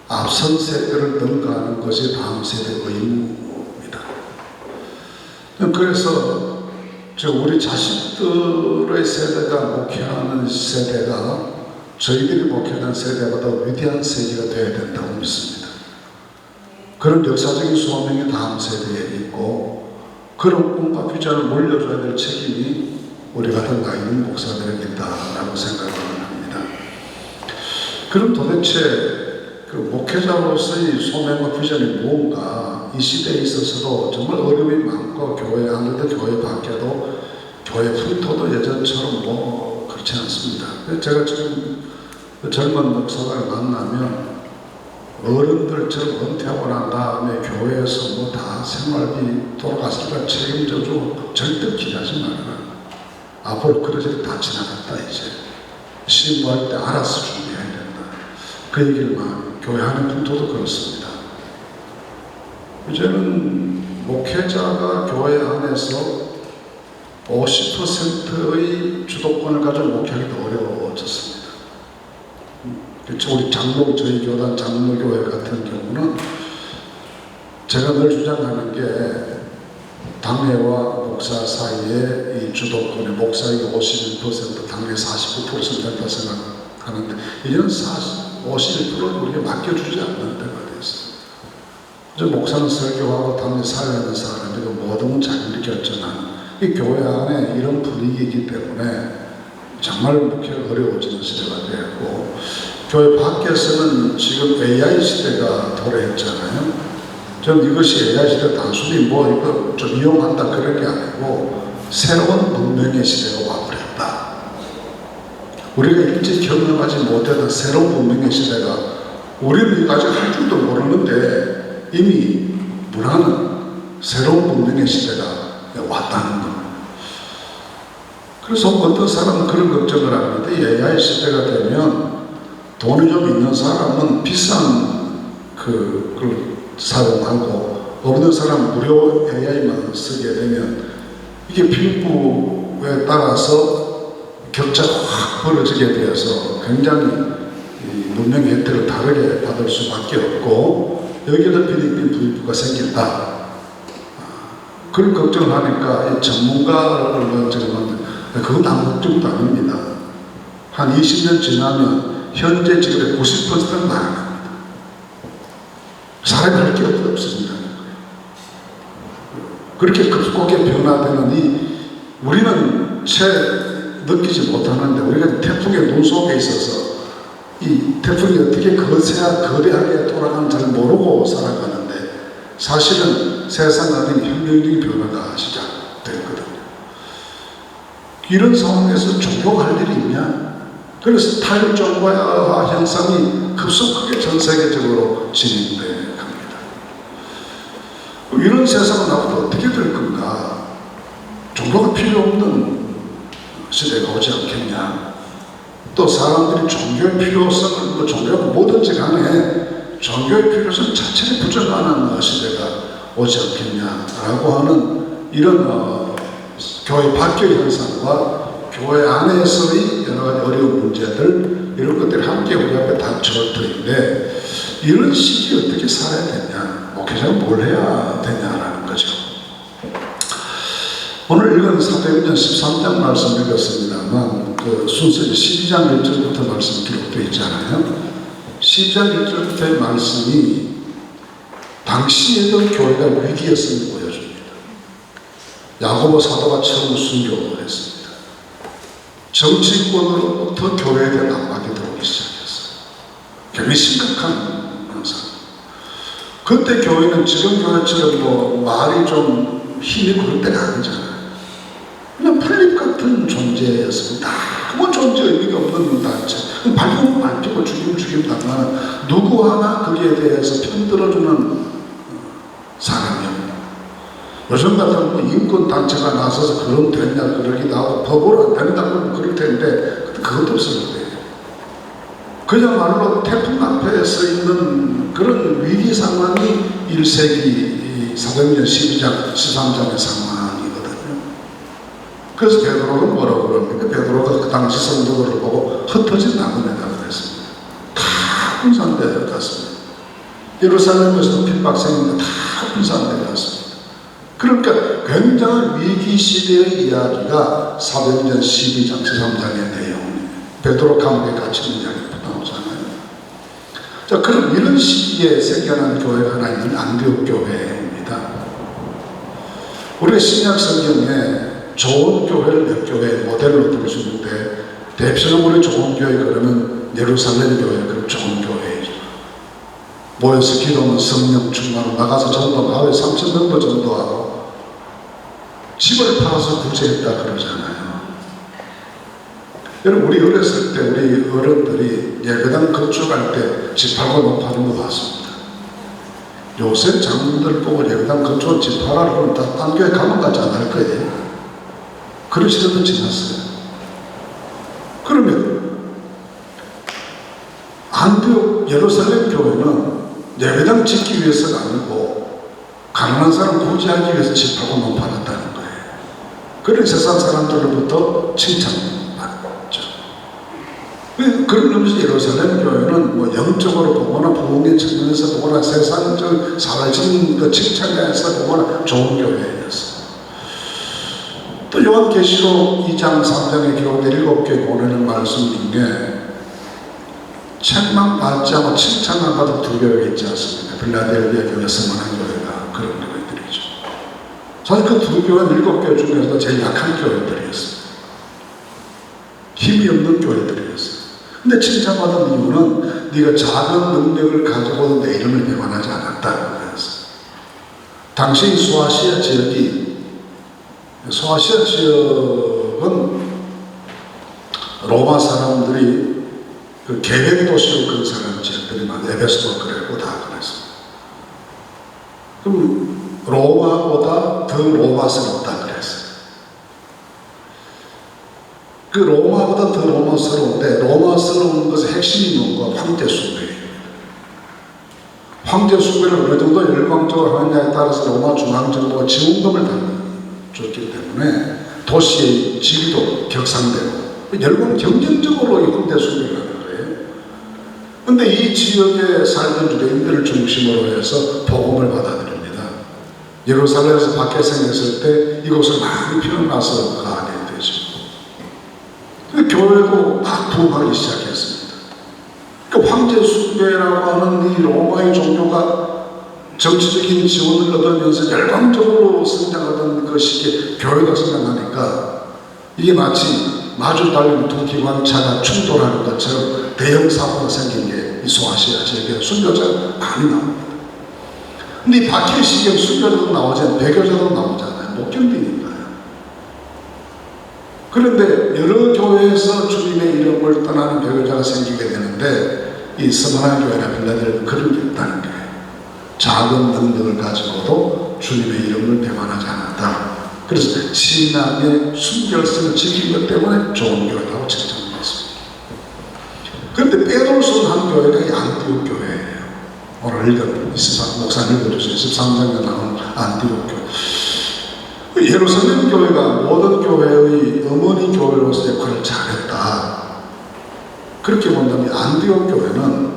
앞선 세대를 능가하는 것이 다음 세대의 의무입니다. 그래서 우리 자식들의 세대가 목회하는 세대가 저희들이 목회하는 세대보다 위대한 세계가 되어야 된다고 믿습니다. 그런 역사적인 소명이 다음 세대에 있고 그런 꿈과 비전을 물려줘야 될 책임이 우리 같은 나이 있는 목사들에게 있다라고 생각을 합니다. 그럼 도대체 그 목회자로서의 소명과 비전이 무엇인가? 이 시대에 있어서도 정말 어려움이 많고 교회 안에도 교회 밖에도 교회 풍토도 예전처럼 그렇지 않습니다. 제가 지금 젊은 목사를 만나면 어른들처럼 은퇴하고 난 다음에 교회에서 다 생활비 돌아갔으니까 책임져주고 절대 기대하지 말아라. 앞으로 그러지 다 지나갔다 이제. 신부할 때 알아서 준비해야 된다. 그 얘기를 많이 교회 안의 풍토도 그렇습니다. 이제는 목회자가 교회 안에서 50%의 주도권을 가지고 목회하기도 어려워졌습니다. 우리 저희 교단 장로교회 같은 경우는 제가 늘 주장하는 게 당회와 목사 사이에 이 주도권의 목사에게 51%, 당회 49% 된다 생각하는데 이제는 51%는 우리가 맡겨주지 않는 때가 됐어요. 이제 목사는 설교하고 당회 사회하는 사람이고 모든 자기들이 결정하는 이 교회 안에 이런 분위기이기 때문에 정말 목회가 어려워지는 시대가 되었고 교회 밖에서는 지금 AI 시대가 도래했잖아요. 저는 이것이 AI 시대 단순히 이거 좀 이용한다 그런 게 아니고 새로운 문명의 시대가 와버렸다. 우리가 일찍 경험하지 못했던 새로운 문명의 시대가 우리는 아직 할 줄도 모르는데 이미 문화는 새로운 문명의 시대가 왔다는 겁니다. 그래서 어떤 사람은 그런 걱정을 합니다. 이 AI 시대가 되면 돈이 좀 있는 사람은 비싼 그걸 사용하고 없는 사람은 무료 AI만 쓰게 되면 이게 빈부에 따라서 격차가 확 벌어지게 되어서 굉장히 문명의 혜택을 다르게 받을 수밖에 없고 여기에도 필리핀 부가 생긴다. 그런 걱정을 하니까 이 전문가를 먼저 그건 아무 걱정도 아닙니다. 한 20년 지나면 현재 직업의 90%는 나갑니다. 사람이 할 게 없어진다는 거예요. 그렇게 급속하게 변화되는 우리는 채 느끼지 못하는데 우리가 태풍의 눈 속에 있어서 이 태풍이 어떻게 거대하게 돌아가는지 잘 모르고 살아가는데 사실은 세상 안에 혁명적인 변화가 시작됐거든요. 이런 상황에서 종교할 일이 있냐? 그래서 탈종과 현상이 급속하게 전 세계적으로 진행돼 갑니다. 이런 세상은 앞으로 어떻게 될 건가? 종교가 필요 없는 시대가 오지 않겠냐? 또 사람들이 종교의 필요성을 종교가 뭐든지 간에 종교의 필요성 자체를 부정하는 시대가 오지 않겠냐라고 하는 이런 교회 밖의 현상과 교회 안에서의 여러 가지 어려운 문제들 이런 것들이 함께 우리 앞에 닥쳐져 있는데 이런 시기에 어떻게 살아야 되냐, 목회자는 뭘 해야 되냐라는 거죠. 오늘 읽은 사도행전 13장 말씀 읽었습니다만 그 순서 12장 1절부터 말씀 기록되어 있잖아요. 12장 1절부터의 말씀이 당시에도 교회가 위기였음을 보여줍니다. 야고보 사도가 처음 순교를 했습니다. 정치권으로부터 교회에 대한 압박이 들어오기 시작했어요. 굉장히 심각한 현상. 그때 교회는 지금 교회처럼 뭐 말이 좀 힘이 그럴 때가 아니잖아요. 그냥 풀립 같은 존재였습니다. 아무 존재 의미가 없는 단체. 발표는 발표고 죽임 당하는 누구 하나 거기에 대해서 편들어주는 사람이 없다. 요즘 같은 뭐 인권 단체가 나서서 그럼 됐냐 그러기도 하고 법으로 안 된다고 그럴 텐데 그것도 없었는데 그야말로 태풍 앞에 서 있는 그런 위기 상황이 1세기 사도행전 12장 13장의 상황이거든요. 그래서 베드로가 뭐라고 그럽니까? 베드로가 그 당시 성도들을 보고 흩어진 나무네다 그랬습니다. 다 분산되어 갔습니다. 예루살렘에서도 핍박생인데 다 분산되어 갔습니다. 그러니까 굉장한 위기 시대의 이야기가 사도행전 12장 13장의 내용입니다. 베드로 감옥에 갇히는 이야기가 나오잖아요. 자, 그럼 이런 시기에 생겨난 교회가 하나 있는 안디옥 교회입니다. 우리가 신약 성경에 좋은 교회를 몇 교회 모델로 들 수 있는데 대표적으로 좋은 교회 그러면 예루살렘 교회 그 좋은 교회이죠. 모여서 기도하면 성령 충만하고 나가서 전도하고 하루에 3,000명도 전도하고 집을 팔아서 구제했다 그러잖아요. 여러분 우리 어렸을 때 우리 어른들이 예배당 건축할 때 집 팔고 못 파는 거 봤습니다. 요새 장로들 보고 예배당 건축을 집 팔아 그러면 다 딴 교회 가면 가지 않을 거예요. 그런 시대도 지났어요. 그러면 안디옥 예루살렘 교회는 예배당 짓기 위해서가 아니고 가난한 사람 구제하기 위해서 집 팔고 못 팔았다는 거예요. 그런 세상 사람들로부터 칭찬받죠. 그런 의미에서 예루살렘 교회는 뭐 영적으로 보거나 부흥의 측면에서 보거나 세상적 사회적인 그 칭찬에서 보거나 좋은 교회였어요. 또 요한계시록 2장 3장에 기록된 7교회 보내는 말씀 중에 책망받지 않고 칭찬만 받은 두 교회가 있지 않습니까? 빌라델비아 교회, 서머난 교회가 그런 교회들이죠. 사실 그 두 교회는 7교회 중에서도 제일 약한 교회들이었어요. 힘이 없는 교회들이었어요. 근데 칭찬받은 이유는 네가 작은 능력을 가지고 내 이름을 배반하지 않았다는 거였어요. 당시 소아시아 지역은 로마 사람들이 그 계획 도시로 건설한 지역들이 많아요. 에베소도 그랬고 다 그랬습니다. 그럼 로마보다 더 로마스럽다 그랬어요. 그 로마보다 더 로마스러운데 로마스러운 것의 핵심이 뭔가 황제 숭배예요. 황제 숭배를 어느 정도 열광적으로 하느냐에 따라서 로마 중앙정부가 지원금을 줬기 때문에 도시의 지위도 격상되고 열광 경쟁적으로 이 황제 숭배를 하는 거예요. 그런데 이 지역에 살던 유대인들을 중심으로 해서 복음을 받아들입니다. 예루살렘에서 밖에 생겼을 때 이곳을 많이 피어나서 가게 되죠. 교회도 막 부흥하기 시작했습니다. 그 황제 숭배라고 하는 이 로마의 종교가 정치적인 지원을 얻으면서 열광적으로 성장하던 그 시기에 교회가 생겨나니까 이게 마치 마주 달린 두 기관차가 충돌하는 것처럼 대형 사고가 생긴 게 이 소아시아 지역에 순교자가 많이 나옵니다. 근데 이 박해 시기에 순교자도 나오지 배교자도 나오잖아요. 못 견디니까요. 그런데 여러 교회에서 주님의 이름을 떠나는 배교자가 생기게 되는데 이 서머난 교회나 빌라델비아는 그런 게 없다는 거예요. 작은 능력을 가지고도 주님의 이름을 배반하지 않았다. 그래서 신앙의 순결성을 지킨 것 때문에 좋은 교회라고 칭찬받았습니다. 그런데 빼놓을 수 없는 한 교회가 이 안디옥 교회예요. 오늘 목사님 읽어주신 13장에 나온 안디옥 교회. 예루살렘 교회가 모든 교회의 어머니 교회로서 역할을 잘했다. 그렇게 본다면 안디옥 교회는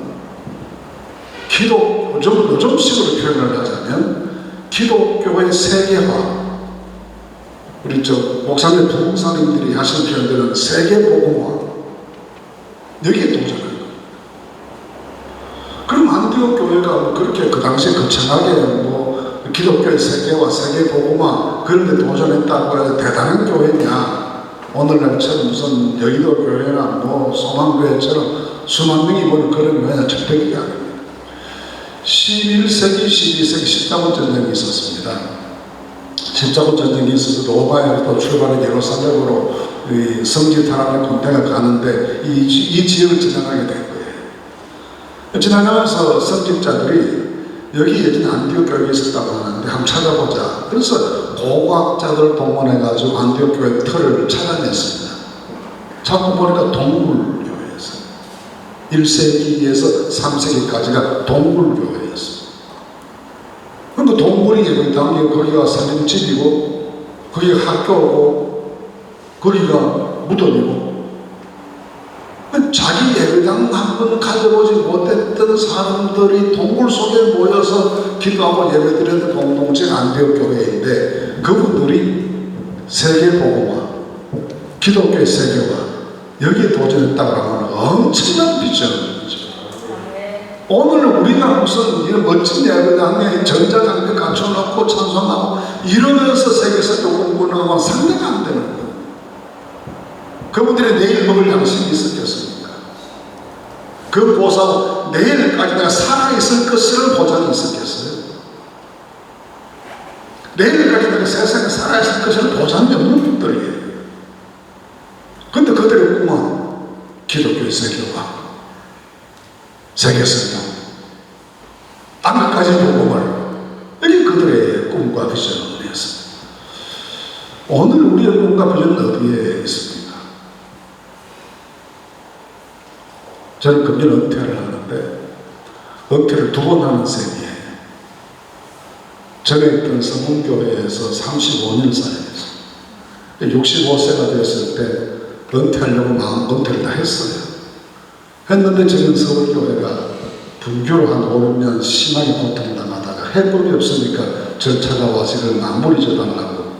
요즘식으로 표현을 하자면 기독교의 세계화, 우리 목사님 부목사님들이 하신 표현들은 세계복음화, 여기에 도전한 거예요. 그럼 안디옥 교회가 그렇게 그 당시에 거창하게 기독교의 세계화, 세계복음화 그런 데 도전했다고 해서 대단한 교회냐? 오늘날처럼 무슨 여의도 교회나 소망교회처럼 수만 명이 모는 그런 교회는 절대 그게 아닙니다. 11세기, 12세기 십자군 전쟁이 있었습니다. 십자군 전쟁이 있어서 로마에서 출발해 예루살렘으로 성지 타락의 군대가 가는데 이 지역을 지나가게 된 거예요. 지나가면서 선집자들이 여기 예전에 안디옥 교회가 있었다고 하는데 한번 찾아보자. 그래서 고고학자들 동원해가지고 안디옥 교회 틀을 찾아냈습니다. 찾고 보니까 동굴교회였어요. 1세기에서 3세기까지가 동굴교회였어요. 근데 동굴이 예배당이 거기가 살림집이고 거기가 학교고 거기가 무덤이고 자기 예배당 한 번 가져보지 못했던 사람들이 동굴 속에 모여서 기도하고 예배드리는 공동체가 안디옥 교회인데 그분들이 세계복음화, 기독교의 세계화 여기에 도전했다고 하면 엄청난 비전이죠. 오늘 우리가 무슨 이런 멋진 예배당에 전자장비 갖춰놓고 찬송하고 이러면서 세계에서 공부하고 상대가 안 되는 거예요. 그분들이 내일 먹을 양식이 있었겠습니까? 그 보상 내일까지 내가 살아있을 것을 보장이 있었겠어요? 내일까지 내가 세상에 살아있을 것을 보장이 없는 분들이에요. 근데 그들의 꿈은 기독교의 세계화, 세계성경, 땅끝까지 복음을 이게 그들의 꿈과 비전이었습니다. 오늘 우리의 꿈과 비전은 어디에 있습니까? 저는 금년 은퇴를 하는데 은퇴를 2번 하는 셈이에요. 전에 있던 성문교회에서 35년 사역했어요. 65세가 됐을 때 은퇴하려고 마음 은퇴를 다 했어요. 했는데 저는 서울교회가 분교로 한 5, 6년 심하게 고통당하다가 해법이 없으니까 저 찾아와서 이걸 마무리 져달라고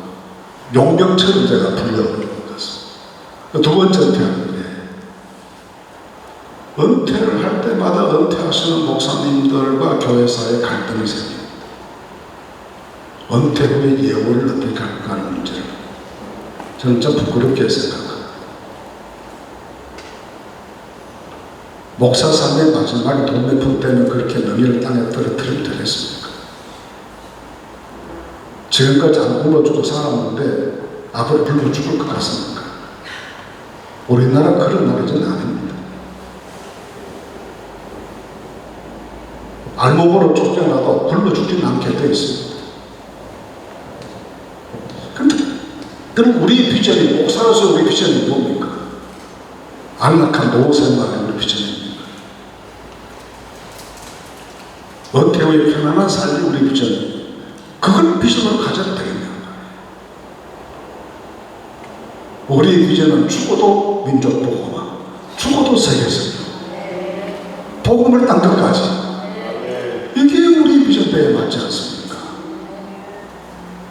용병처럼 제가 불려버린 거죠. 2번째 은퇴하는 은퇴를 할 때마다 은퇴하시는 목사님들과 교회사의 갈등이 생깁니다. 은퇴 후에 예우를 어떻게 할까 하는 문제를 저는 좀 부끄럽게 생각합니다. 목사 삶의 마지막에 돈 몇 푼 때문에 그렇게 너희를 땅에 떨어뜨리면 되겠습니까? 지금까지 안 굶어주고 살았는데 앞으로 굶어 죽을 것 같습니까? 우리나라 그런 나라는 아닙니다. 알몸으로 쫓겨나도 굶어 죽지는 않게 되어 있습니다. 근데 그럼 우리 비전이, 목사로서 우리 비전이 뭡니까? 안락한 노후 생활이 우리 비전입니다. 은퇴 후에 편안한 삶이 우리 비전. 그걸 비전으로 가져야 되겠냐. 우리 비전은 죽어도 민족 복음화, 죽어도 세계성경, 복음을 땅끝까지. 이게 우리 비전대에 맞지 않습니까?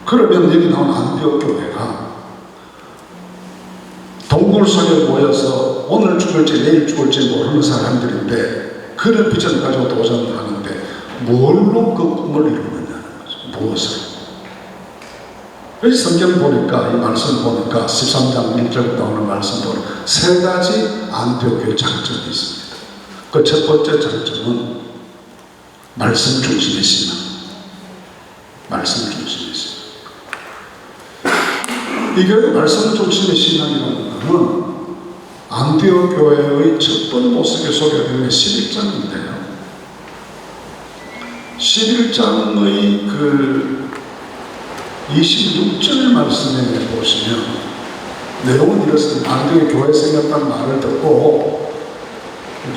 그러면 여기 나온 안디옥 교회가 동굴 속에 모여서 오늘 죽을지 내일 죽을지 모르는 사람들인데 그런 비전을 가지고 도전을 하는데 뭘로 그 꿈을 이루느냐는 거죠. 무엇을? 그래서 성경 보니까, 이 말씀 보니까 13장 1절부터 나오는 말씀 보면 3가지 안디옥 교회 장점이 있습니다. 그 첫 번째 장점은 말씀 중심의 신앙. 말씀 중심의 신앙. 이게 말씀 중심의 신앙이라는 것은 안디옥 교회의 첫 번 모습에 소개되는 11장인데요. 11장의 그 26절 말씀에 보시면 내용은 이렇습니다. 안디옥 교회 생겼다는 말을 듣고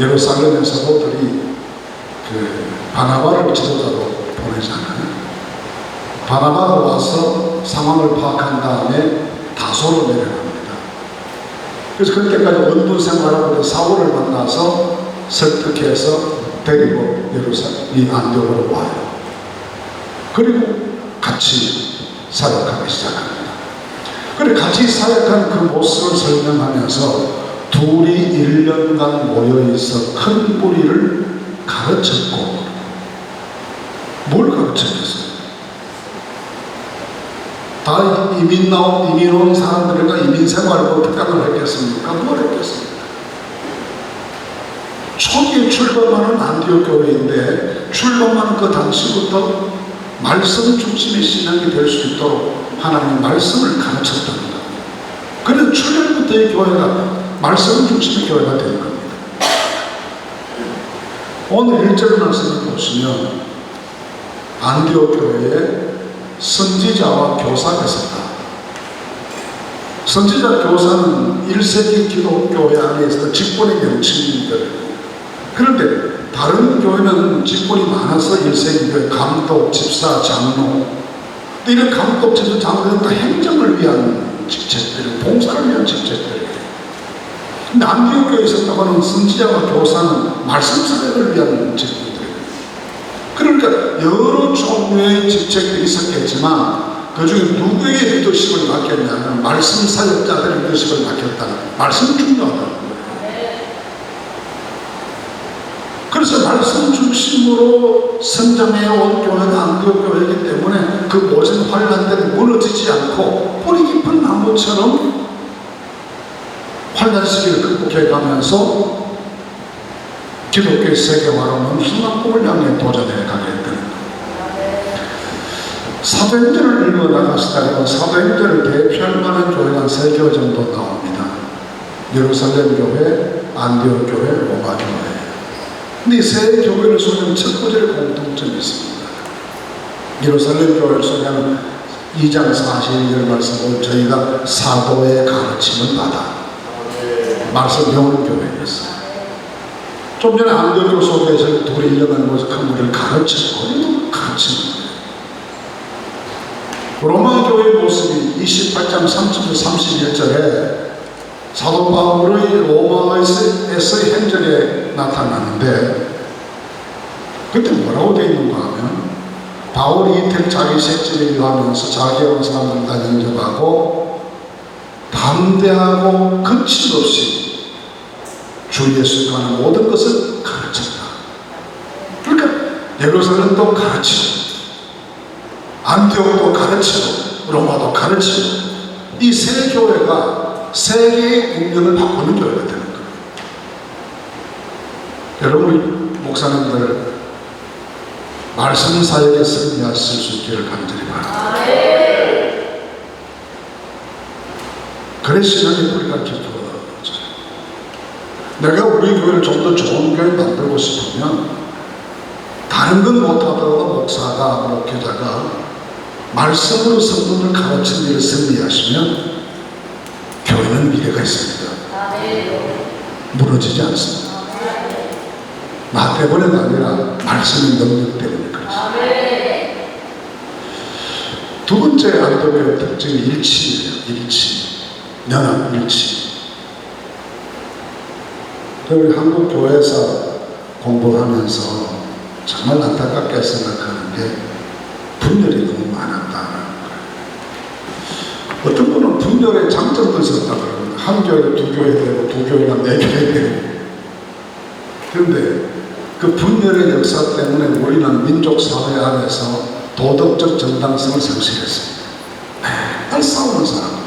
예루살렘의 사도들이 바나바를 지도자로 보내잖아요. 바나바가 와서 상황을 파악한 다음에 다소로 내려갑니다. 그래서 그때까지 원부 생활하고 사울을 만나서 설득해서 데리고 이 안디옥으로 와요. 그리고 같이 사역하기 시작합니다. 그래 같이 사역한 그 모습을 설명하면서 둘이 1년간 모여있어 큰 뿌리를 가르쳤고, 뭘 가르쳤겠어요? 다 이민 온 사람들과 이민 생활을 어떻게 했겠습니까? 뭘 했겠습니까? 초기에 출범하는 안디옥 교회인데 출범하는 그 당시부터 말씀 중심의 신앙이 될 수 있도록 하나님의 말씀을 가르쳤다는 겁니다. 그래서 출년부터 이 교회가 말씀 중심의 교회가 된 겁니다. 오늘 1절 말씀을 보시면 안디옥 교회에 선지자와 교사가 있었다. 선지자 교사는 1세기 기독교회 안에 있었던 직분의 명칭입니다. 그런데 다른 교회는 직분이 많아서 1세기 교회 감독, 집사, 장로, 이런 감독, 집사, 장로는 다 행정을 위한 직책들이고 봉사를 위한 직책들이에요. 근데 안디옥 교회에 있었다고 하는 선지자와 교사는 말씀 사역을 위한 직분들이에요. 그러니까 여러 종류의 직책들이 있었겠지만 그 중에 누구에게 리더십을 맡겼냐면 말씀 사역자들의 리더십을 맡겼다. 말씀 중요하다는 거예요. 그래서 말씀 중심으로 성장해온 교회가 안디옥 교회이기 때문에 그 모든 환란들이 무너지지 않고 뿌리 깊은 나무처럼 환란 시기를 극복해가면서 기독교의 세계화로 넘치는 꿈을 향해 도전해 가게 했던 거예요. 사도행전을 읽어나가시다가 사도행전을 대표할 만한 교회가 3교회 정도 나옵니다. 예루살렘 교회, 안디옥 교회, 로마 교회. 근데 이 세 교회를 소개하는 첫 구절의 공통점이 있습니다. 예루살렘 교회를 소개하는 2장 42절 말씀을 저희가 사도의 가르침을 받아 말씀 배우는 교회였어요. 좀 전에 안디옥을 소개해서 둘이 일어난 모습 큰 무리를 가르치고 가르치는 거예요. 로마 교회의 모습이 28장 30절 31절에 사도 바울의 로마에서의 행적에 나타나는데 그때 뭐라고 되어 있는가 하면 바울이 이틀 자기 색지를 유하면서 자기가 온 사람들 다 영접하고 담대하고 거침없이 주 예수에 관한 모든 것을 가르쳤다. 그러니까 예루살렘도 가르치고 안디옥도 가르치고 로마도 가르치고 이 세 교회가 세계의 운명을 바꾸는 교회가 되는 거예요. 여러분 목사님들 말씀 사역에 승리하실 수 있기를 간절히 바랍니다. 그래 신앙의 뿌리가 깊어져요. 내가 우리 교회를 좀 더 좋은 교회 만들고 싶으면 다른 건 못하더라도 목사가 목회자가 말씀으로 성도를 가르치는 일을 승리하시면 교회는 미래가 있습니다. 무너지지 않습니다. 나 때문에가 아니라 말씀의 능력 때문에 그렇습니다. 두 번째 안디옥의 특징이 일치예요. 일치. 연합 일치. 우리 한국 교회에서 공부하면서 정말 안타깝게 생각하는 게 분열이 너무 많았다는 거예요. 어떤 분은 분열의 장점도 있었다고 그러거든요. 한 교회가 두 교회 되고 두 교회가 네 교회 되고. 그런데 그 분열의 역사 때문에 우리는 민족 사회 안에서 도덕적 정당성을 상실했습니다. 맨날 싸우는 사람.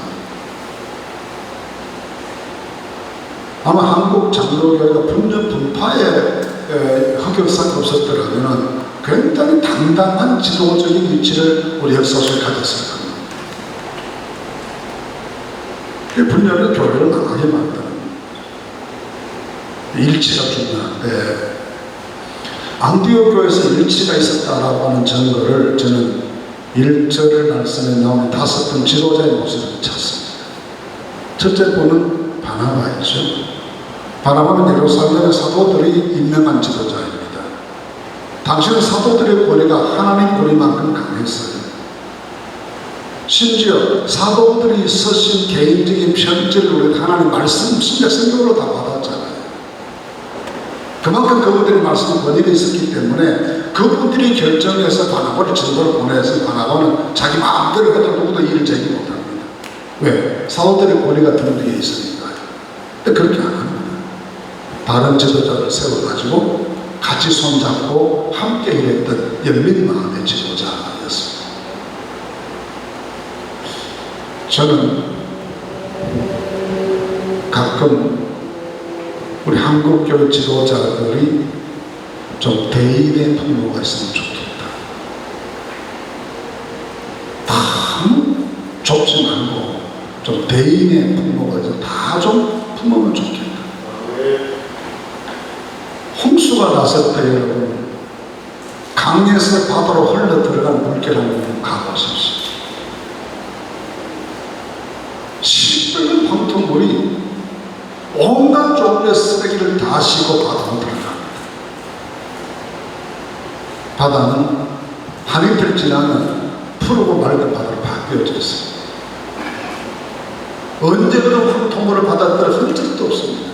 아마 한국 장로교회가 분열 분파의 흑역사가 없었더라면 굉장히 당당한 지도적인 위치를 우리 역사 속에 가졌을 겁니다. 분열은 교회를 나가게 만드는 일치가 중요한데 안디옥 교회에서 일치가 있었다라고 하는 증거를 저는 1절 말씀에 나오는 5분 지도자의 모습을 찾습니다. 첫째 분은 바나바이죠. 바나바는 예루살렘의 사도들이 임명한 지도자입니다. 당시는 사도들의 권위가 하나님 권위만큼 강했어요. 심지어 사도들이 쓰신 개인적인 편지를 우리 하나님 말씀 신약 성경으로 다 받았잖아요. 그만큼 그분들이 말씀 권위가 있었기 때문에 그분들이 결정해서 바나바를 전도를 보내서 바나바는 자기 마음대로 해도 누구도 일을 제기 못합니다. 왜? 사도들의 권위가 등 뒤에 있으니까요. 근데 그렇게 안 합니다. 다른 지도자를 세워가지고 같이 손잡고 함께 일했던 연민 마음의 지도자였습니다. 저는 가끔 우리 한국교회 지도자들이 좀 대인의 풍모가 있으면 좋겠다. 너무 좁지 말고 좀 대인의 풍모가 있어서 다 좀 품으면 좋겠다. 홍수가 났을 때 여러분 강에서 바다로 흘러 들어간 물길 한번 가보십시오. 시뻘건 황토물이 온갖 종류의 쓰레기를 다 싣고 바다로 들어갑니다. 바다는 한 이틀 지나면 푸르고 맑은 바다로 바뀌어져 있어요. 언제 그런 황토물을 받았더라 흔적도 없습니다.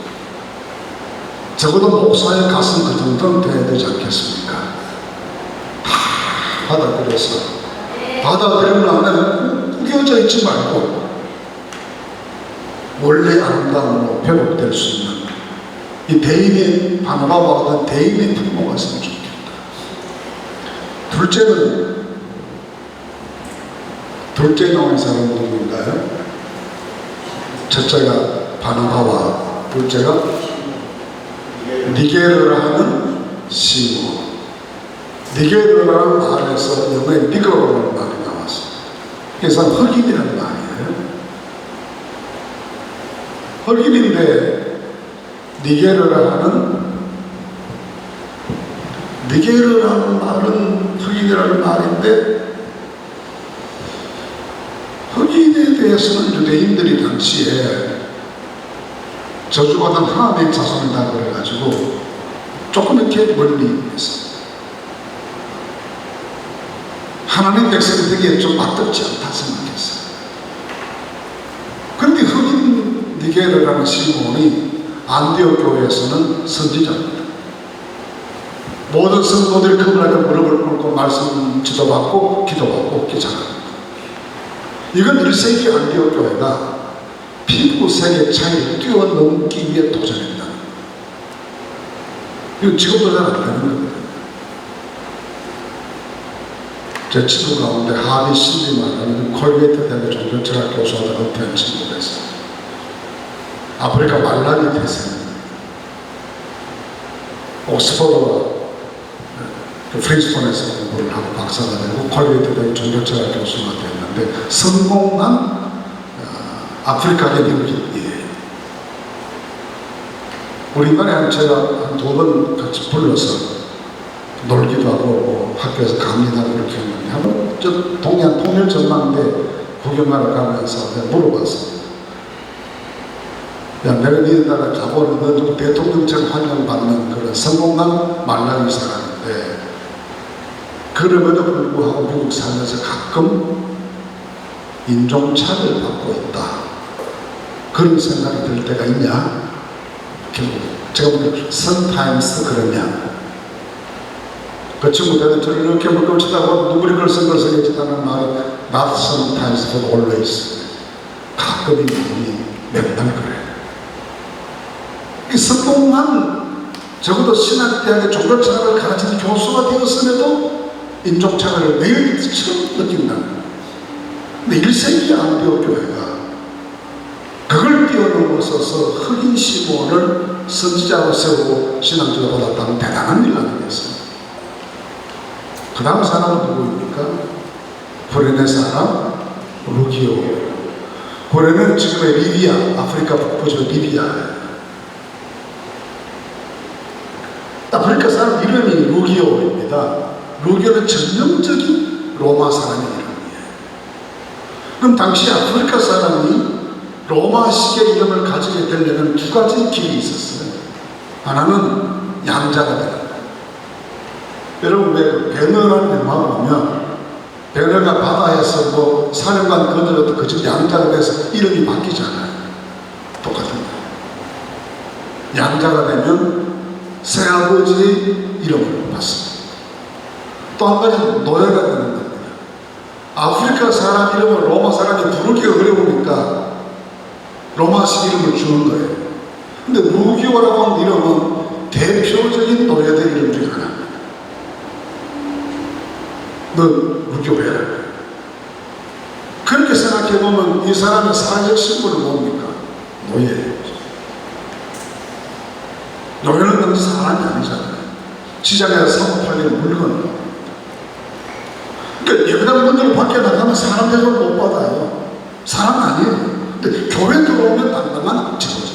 적어도 목사의 가슴 그 정도는 돼야 되지 않겠습니까? 다 받아들여서 받아들이는 안에 구겨져 있지 말고 원래 아름다움으로 회복될 수 있는 이 대인의 바나바와 같은 대인의 풍모가 있으면 좋겠다. 둘째 나온 사람은 누구인가요? 첫째가 바나바와 둘째가 니게르라는 시몬. 니게르라는 말에서 영어에 니거라는 말이 나왔습니다. 그래서 흑인이라는 말이에요. 흑인인데 니게르라는 말은 흑인이라는 말인데 흑인에 대해서는 유대인들이 당시에 저주받은 하나님의 자손이다 그래가지고 조금 이렇게 멀리 있어. 하나님 백성들에게 좀 맞닿지 않다 생각했어요. 그런데 흑인 니게르라는 시몬이 안디옥 교회에서는 선지자입니다. 모든 성도들이 그분에게 무릎을 꿇고 말씀 지도받고 기도받고 기도합니다. 이건 1세기 안디옥 교회가 피부 색의 차이를 뛰어넘기 위해 도전했다. 이건 지금도 잘 안 되는 겁니다. 제 친구 가운데 하비 신리만하는 콜게이트 대학의 종교철학 교수하다 은퇴한 친구가 있어요. 아프리카 말라리 태생입니다. 옥스퍼드와 프린스턴에서 공부를 하고 박사가 되고 콜게이트 대학의 종교철학 교수가 됐는데 성공한 아프리카계 미국인이에요. 우리나라에 제가 한 2번 같이 불러서 놀기도 하고 뭐 학교에서 강의하고 이렇게 했는데 한번 저 동해안 통일전망대 구경하러 가면서 내가 물어봤어요. 야, 내가 니네나라 가보는 너 대통령처럼 환영받는 그런 성공한 말라위 사람인데 그럼에도 불구하고 미국 살면서 가끔 인종차별 받고 있다. 그런 생각이 들 때가 있냐? 제가 보기에 sometimes 그러냐? 그 친구들은 저를 이렇게 물고 치다가 누구리 글쓴 것을 예지다는 말이 not sometimes but always. 가끔이 맨날 그래. 이 성공한 적어도 신학대학의 종교차별을 가르치는 교수가 되었음에도 인종차별을 매일 처음 느낀다는 거예요. 근데 1세기 안디옥 교회가 그걸 뛰어넘어서서 흑인 시몬을 선지자로 세우고 신앙적으로 받았다는 대단한 일 아니겠습니까? 그 다음 사람은 누구입니까? 구레네 사람 루기오. 구레네는 지금의 리비아, 아프리카 북부죠. 리비아예요. 아프리카 사람 이름이 루기오입니다. 루기오는 전형적인 로마 사람의 이름이에요. 그럼 당시 아프리카 사람이 로마식의 이름을 가지게 되려면 2가지 길이 있었어요. 하나는 양자가 되는 거예요. 여러분 왜 배너라는 영화 보면 배너가 바다에 가서 뭐 사령관 거들어도 그 집 양자가 돼서 이름이 바뀌잖아요. 똑같은 거예요. 양자가 되면 새아버지의 이름을 받습니다. 또 한 가지 노예가 되는 겁니다. 아프리카 사람 이름을 로마 사람이 부르기가 어려우니까 로마식 이름을 주는 거예요. 근데 루기오라고 하는 이름은 대표적인 노예들 이름 중에 하나입니다. 너 루기오해라. 그렇게 생각해보면 이 사람의 사회적 신분은 뭡니까? 노예예요. 노예는 당시 사람이 아니잖아요. 시장에서 사고 팔리는 물건. 그러니까 예배당 문을 밖에 나가면 사람 대접을 못 받아요. 사람 아니에요. 근데 교회 들어오면 당당한 지도자.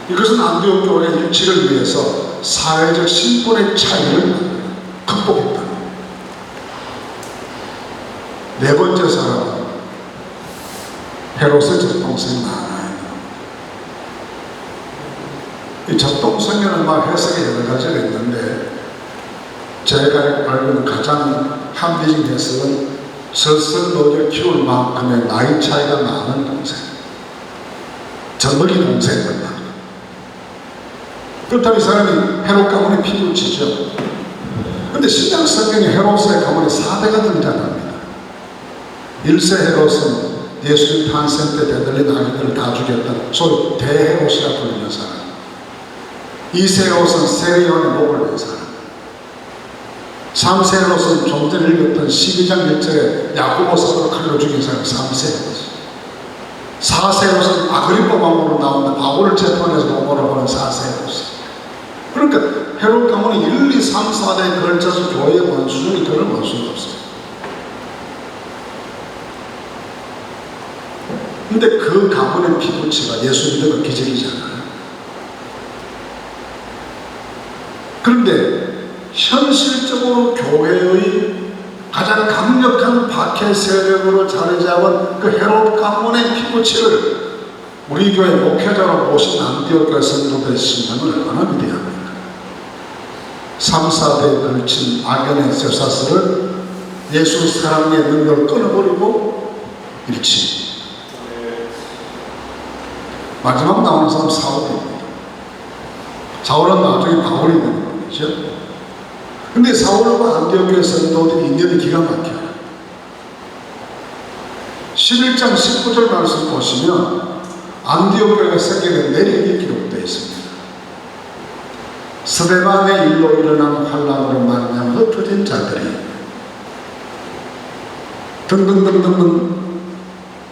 이것은 안디옥 교회 일치를 위해서 사회적 신분의 차이를 극복했다. 네 번째 사람은 헤롯의 젖동생 나아나입니다. 이 젖동생에는 막 해석이 여러 가지가 있는데 제가 알고는 가장 합리적인 해석은 젖을 먹여 키울 만큼의 나이 차이가 나는 동생, 젖먹이 동생입니다. 그렇다면 이 사람이 헤롯 가문의 피부치죠. 근데 신약 성경에 헤롯의 가문에 4대가 등장합니다. 1세 헤롯은 예수님 탄생 때 베들레헴 아기들을 다 죽였던 소위 대헤롯이라 불리는 사람. 2세 헤롯은 세례요한의 목을 낸 사람. 3세 헤롯은 좀 전에 읽었던 12장 1절에 야고보 사도를 칼로 죽인 사람 3세 헤롯. 4세 헤롯은 아그리파 왕으로 나오는 바울을 재판해서 로마로 보는 4세 헤롯. 그러니까 헤롯 가문이 1, 2, 3, 4대에 걸쳐서 교회의 원수준이 그럴 원수가 없어요. 근데 그 가문의 피부치가 예수 믿음의 기적이잖아요. 그런데 현실적으로 교회의 가장 강력한 박해 세력으로 자리 잡은 그 헤롯 가문의 피부치를 우리 교회 목회자로 모신 안디옥 교회 성도들의 신앙을 얼마나 위대합니까? 3, 4대에 걸친 악연의 쇠사슬을 예수 사랑의 능력을 끊어버리고 일치. 마지막 나오는 사람 사울입니다. 사울은 나중에 바울이 되는 분이죠. 근데 사울과 안디옥 교회 성도들이 인연이 기가 막혀요. 11장 19절 말씀 보시면 안디옥 교회가 생기는 내력이 기록되어 있습니다. 스데반의 일로 일어난 환란으로 말미암아 흩어진 자들이 등등등등등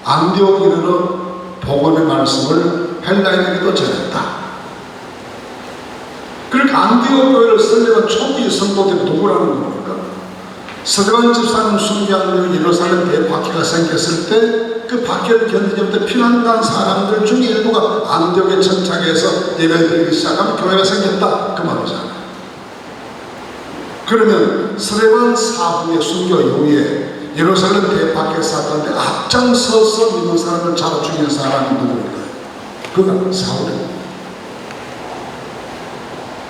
안디옥 이르러 복음의 말씀을 헬라인에게도 전했다. 그러니까 안디옥 교회를 설립한 초기 성도들이 누구라는 겁니까? 스데반 집사는 순교한 예루살렘 대박해가 생겼을 때 그 박해를 견디지 못해 피난간 사람들 중에 일부가 안디옥에 정착해서 예배를 드리기 시작하면 교회가 생겼다 그 말이잖아요. 그러면 스데반 사후의 순교 이후에 예루살렘 대박해 사건 때 앞장서서 믿는 사람을 잡아 죽인 사람이 누구일까요? 그가 사울입니다.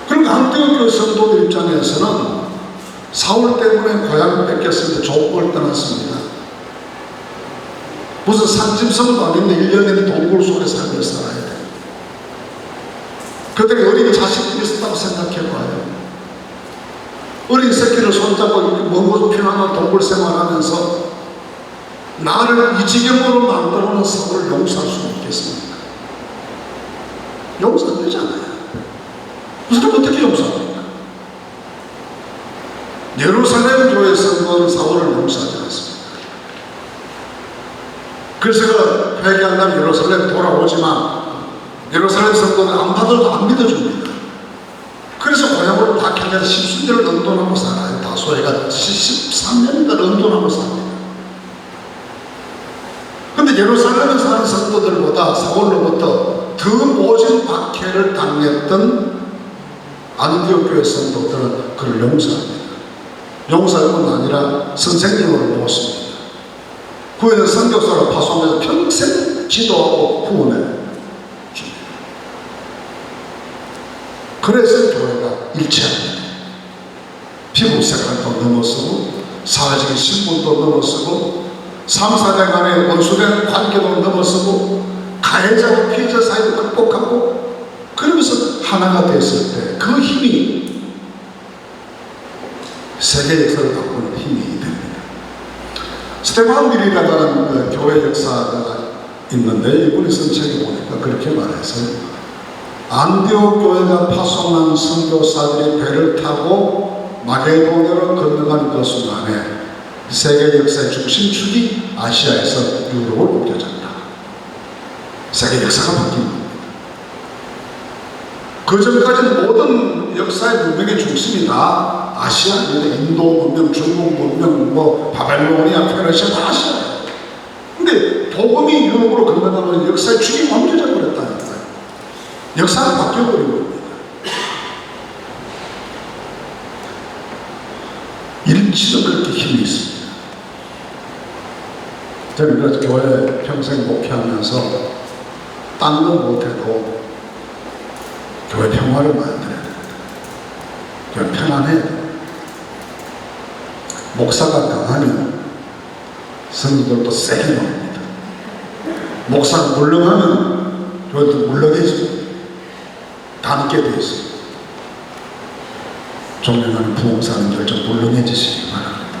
그러니까 안디옥 교회 성도들 입장에서는 사울 때문에 고향을 뺏겼을 때 족보를 떠났습니다. 무슨 산짐승도 아닌데 1년 내내 동굴 속에 살며 살아야 돼요. 그들이 어린 자식들이 있었다고 생각해봐요. 어린 새끼를 손잡고 먼 곳 피난한 동굴 생활하면서 나를 이 지경으로 만들어놓은 사울을 용서할 수 있겠습니까? 용서 안 되잖아요. 무슨 어떻게 용서합니까? 예루살렘 교회 성도는 사울을 용서하지 않습니다. 그래서 회개한다면 예루살렘 돌아오지만 예루살렘 성도는 안 받아도 안 믿어줍니다. 그래서 고향으로 박해돼서 10수년을 런던하고 살아요. 다소해가 13년인가 런던하고 삽니다. 근데 예루살렘에 사는 성도들보다 사울로부터 더 모진 박해를 당했던 안디옥 교회 성도들은 그를 용서합니다. 용서뿐 아니라 선생님으로 모십니다. 후에는 선교사로 파송해서 평생 지도하고 후원해 줍니다. 그래서 교회가 일치합니다. 피부 색깔도 넘어서고 사회적인 신분도 넘어서고 3, 4대 간의 원수된 관계도 넘어서고 가해자와 피해자 사이도 극복하고 그러면서 하나가 됐을 때 그 힘이 세계 역사를 바꾸는 힘이 됩니다. 스테판 밀이라는 그 교회 역사가 있는데 이분이 쓴 책에 보니까 그렇게 말했어요. 안디옥 교회가 파송한 선교사들이 배를 타고 마게도냐로 건너가는 그 순간에 세계 역사의 중심축이 아시아에서 유럽으로 옮겨졌다. 세계 역사가 바뀐 겁니다. 그 전까지는 모든 역사의 문명의 중심이 다 아시아입니다. 인도 문명, 중국 문명, 뭐 바벨로니아, 페르시아 다 아시아예요. 근데 복음이 유럽으로 건너가면 역사의 축이 옮겨져 버렸다니까요. 역사가 바뀌어버린 겁니다. 일치도 그렇게 힘이 있습니다. 저는 그래서 교회 평생 목회하면서 딴 건 못해도 교회 평화를 만들어야 됩니다. 교회 편안해야 됩니다. 목사가 강하면 성도들도 세게 나옵니다. 목사가 물렁하면 교회도 물렁해집니다. 닮게 되어 있습니다. 존경하는 부흥사님들 좀 물렁해지시기 바랍니다.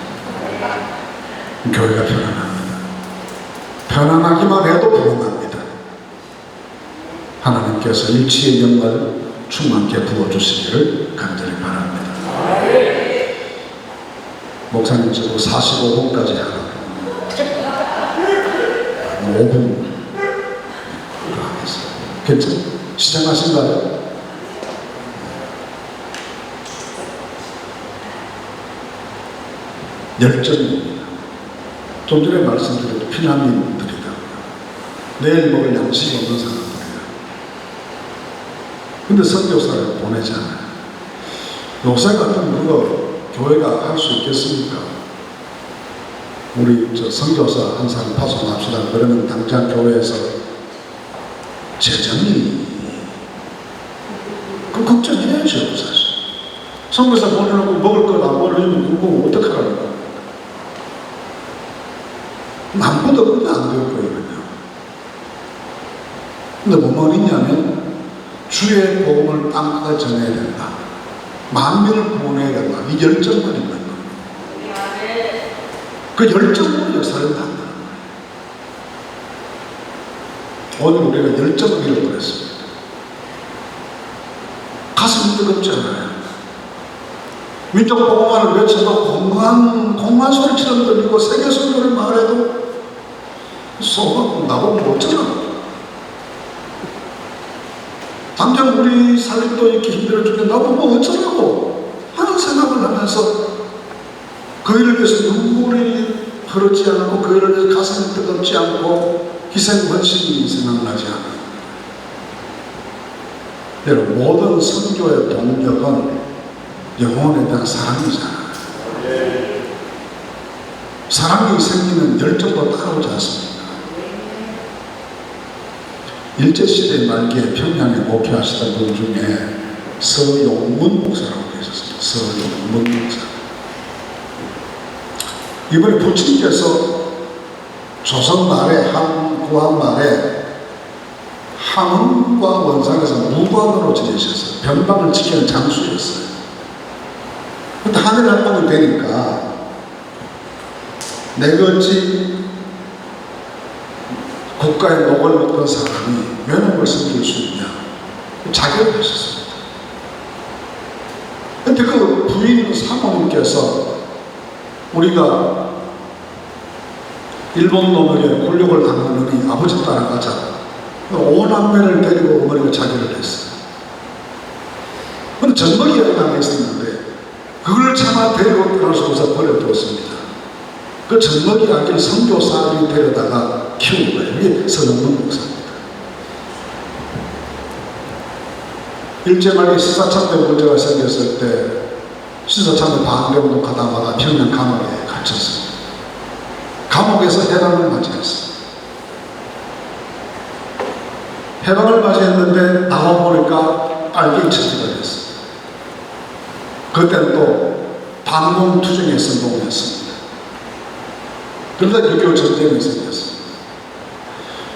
교회가 편안합니다. 편안하기만 해도 부흥합니다. 하나님께서 일치의 영광을 충만케 부어주시기를 간절히 바랍니다. 목사님 저거 45분까지 하라고 5분 하겠습니다. 괜찮아요? 시작하신가요? 열정입니다. 좀 전에 말씀드린 피난민들이다. 내일 먹을 양식이 없는 사람들이다. 근데 선교사를 보내잖아요. 요새 같은 우리가 교회가 할 수 있겠습니까? 우리 저 선교사 한 사람 파송합시다. 그러면 당장 교회에서 재정이 그 걱정해야죠, 사실. 선교사 보내놓고 먹을 것 안 보내주면 그거 어떡하라는 거야. 아무것도 그게 안 될 거예요. 근데 뭐만 있냐면 주의 복음을 땅까지 전해야 된다. 만민을 구원해야 된다. 이 열정만 있는 겁니다. 그 열정으로 역사를 만드는 거예요. 오늘 우리가 열정을 잃어버렸습니다. 가슴이 뜨겁지 않아요. 민족 복음화를 외쳐도 공간 소리처럼 들리고 세계 선교를 말해도 속아 나보고 어쩌나. 당장 우리 살림도 이렇게 힘들어 죽겠는데 나보고 어쩌라고 하는 생각을 하면서 그 일을 위해서 눈물이 흐르지 않고 그 일을 위해서 가슴이 뜨겁지 않고 희생 헌신이 생각나지 않아요. 여러분 모든 선교의 동력은 영혼에 대한 사랑이잖아요. 사랑이 생기면 열정도 따라오지 않습니까? 일제시대 말기에 평양에 목회하시던 분 중에 서용문 목사라고 계셨습니다. 서용문 목사. 이번에 부친께서 조선 말에 구한 말에 함흥과 원산에서 무관으로 지내셨어요. 변방을 지키는 장수였어요. 근데 하늘 한방이 되니까 내것이 국가의 목을 먹던 사람이 외놈을 섬길 수 있냐 자격을 하셨습니다. 근데 그 부인 사모님께서 우리가 일본 놈에게 권력을 당하느니 아버지 따라가자. 5남매를 데리고 어머니가 자결을 했어요. 근데 전복 이야기가 있었는데 그걸 차마 데리고 떠날 수 없어서 버려두었습니다. 그 전복 이야기를 선교사들이 데려다가 키운 거예요. 이게 서영문 목사입니다. 일제말기 시사참배 문제가 생겼을 때 시사참배 반대운동 하다가 평양 감옥에 갇혔습니다. 감옥에서 해방을 맞이했어요. 해방을 맞이했는데 나와보니까 빨갱이 처지가 됐어요. 그때는 또 반공투쟁에 성공했습니다. 그러다 6.25 전쟁이 생겼어요.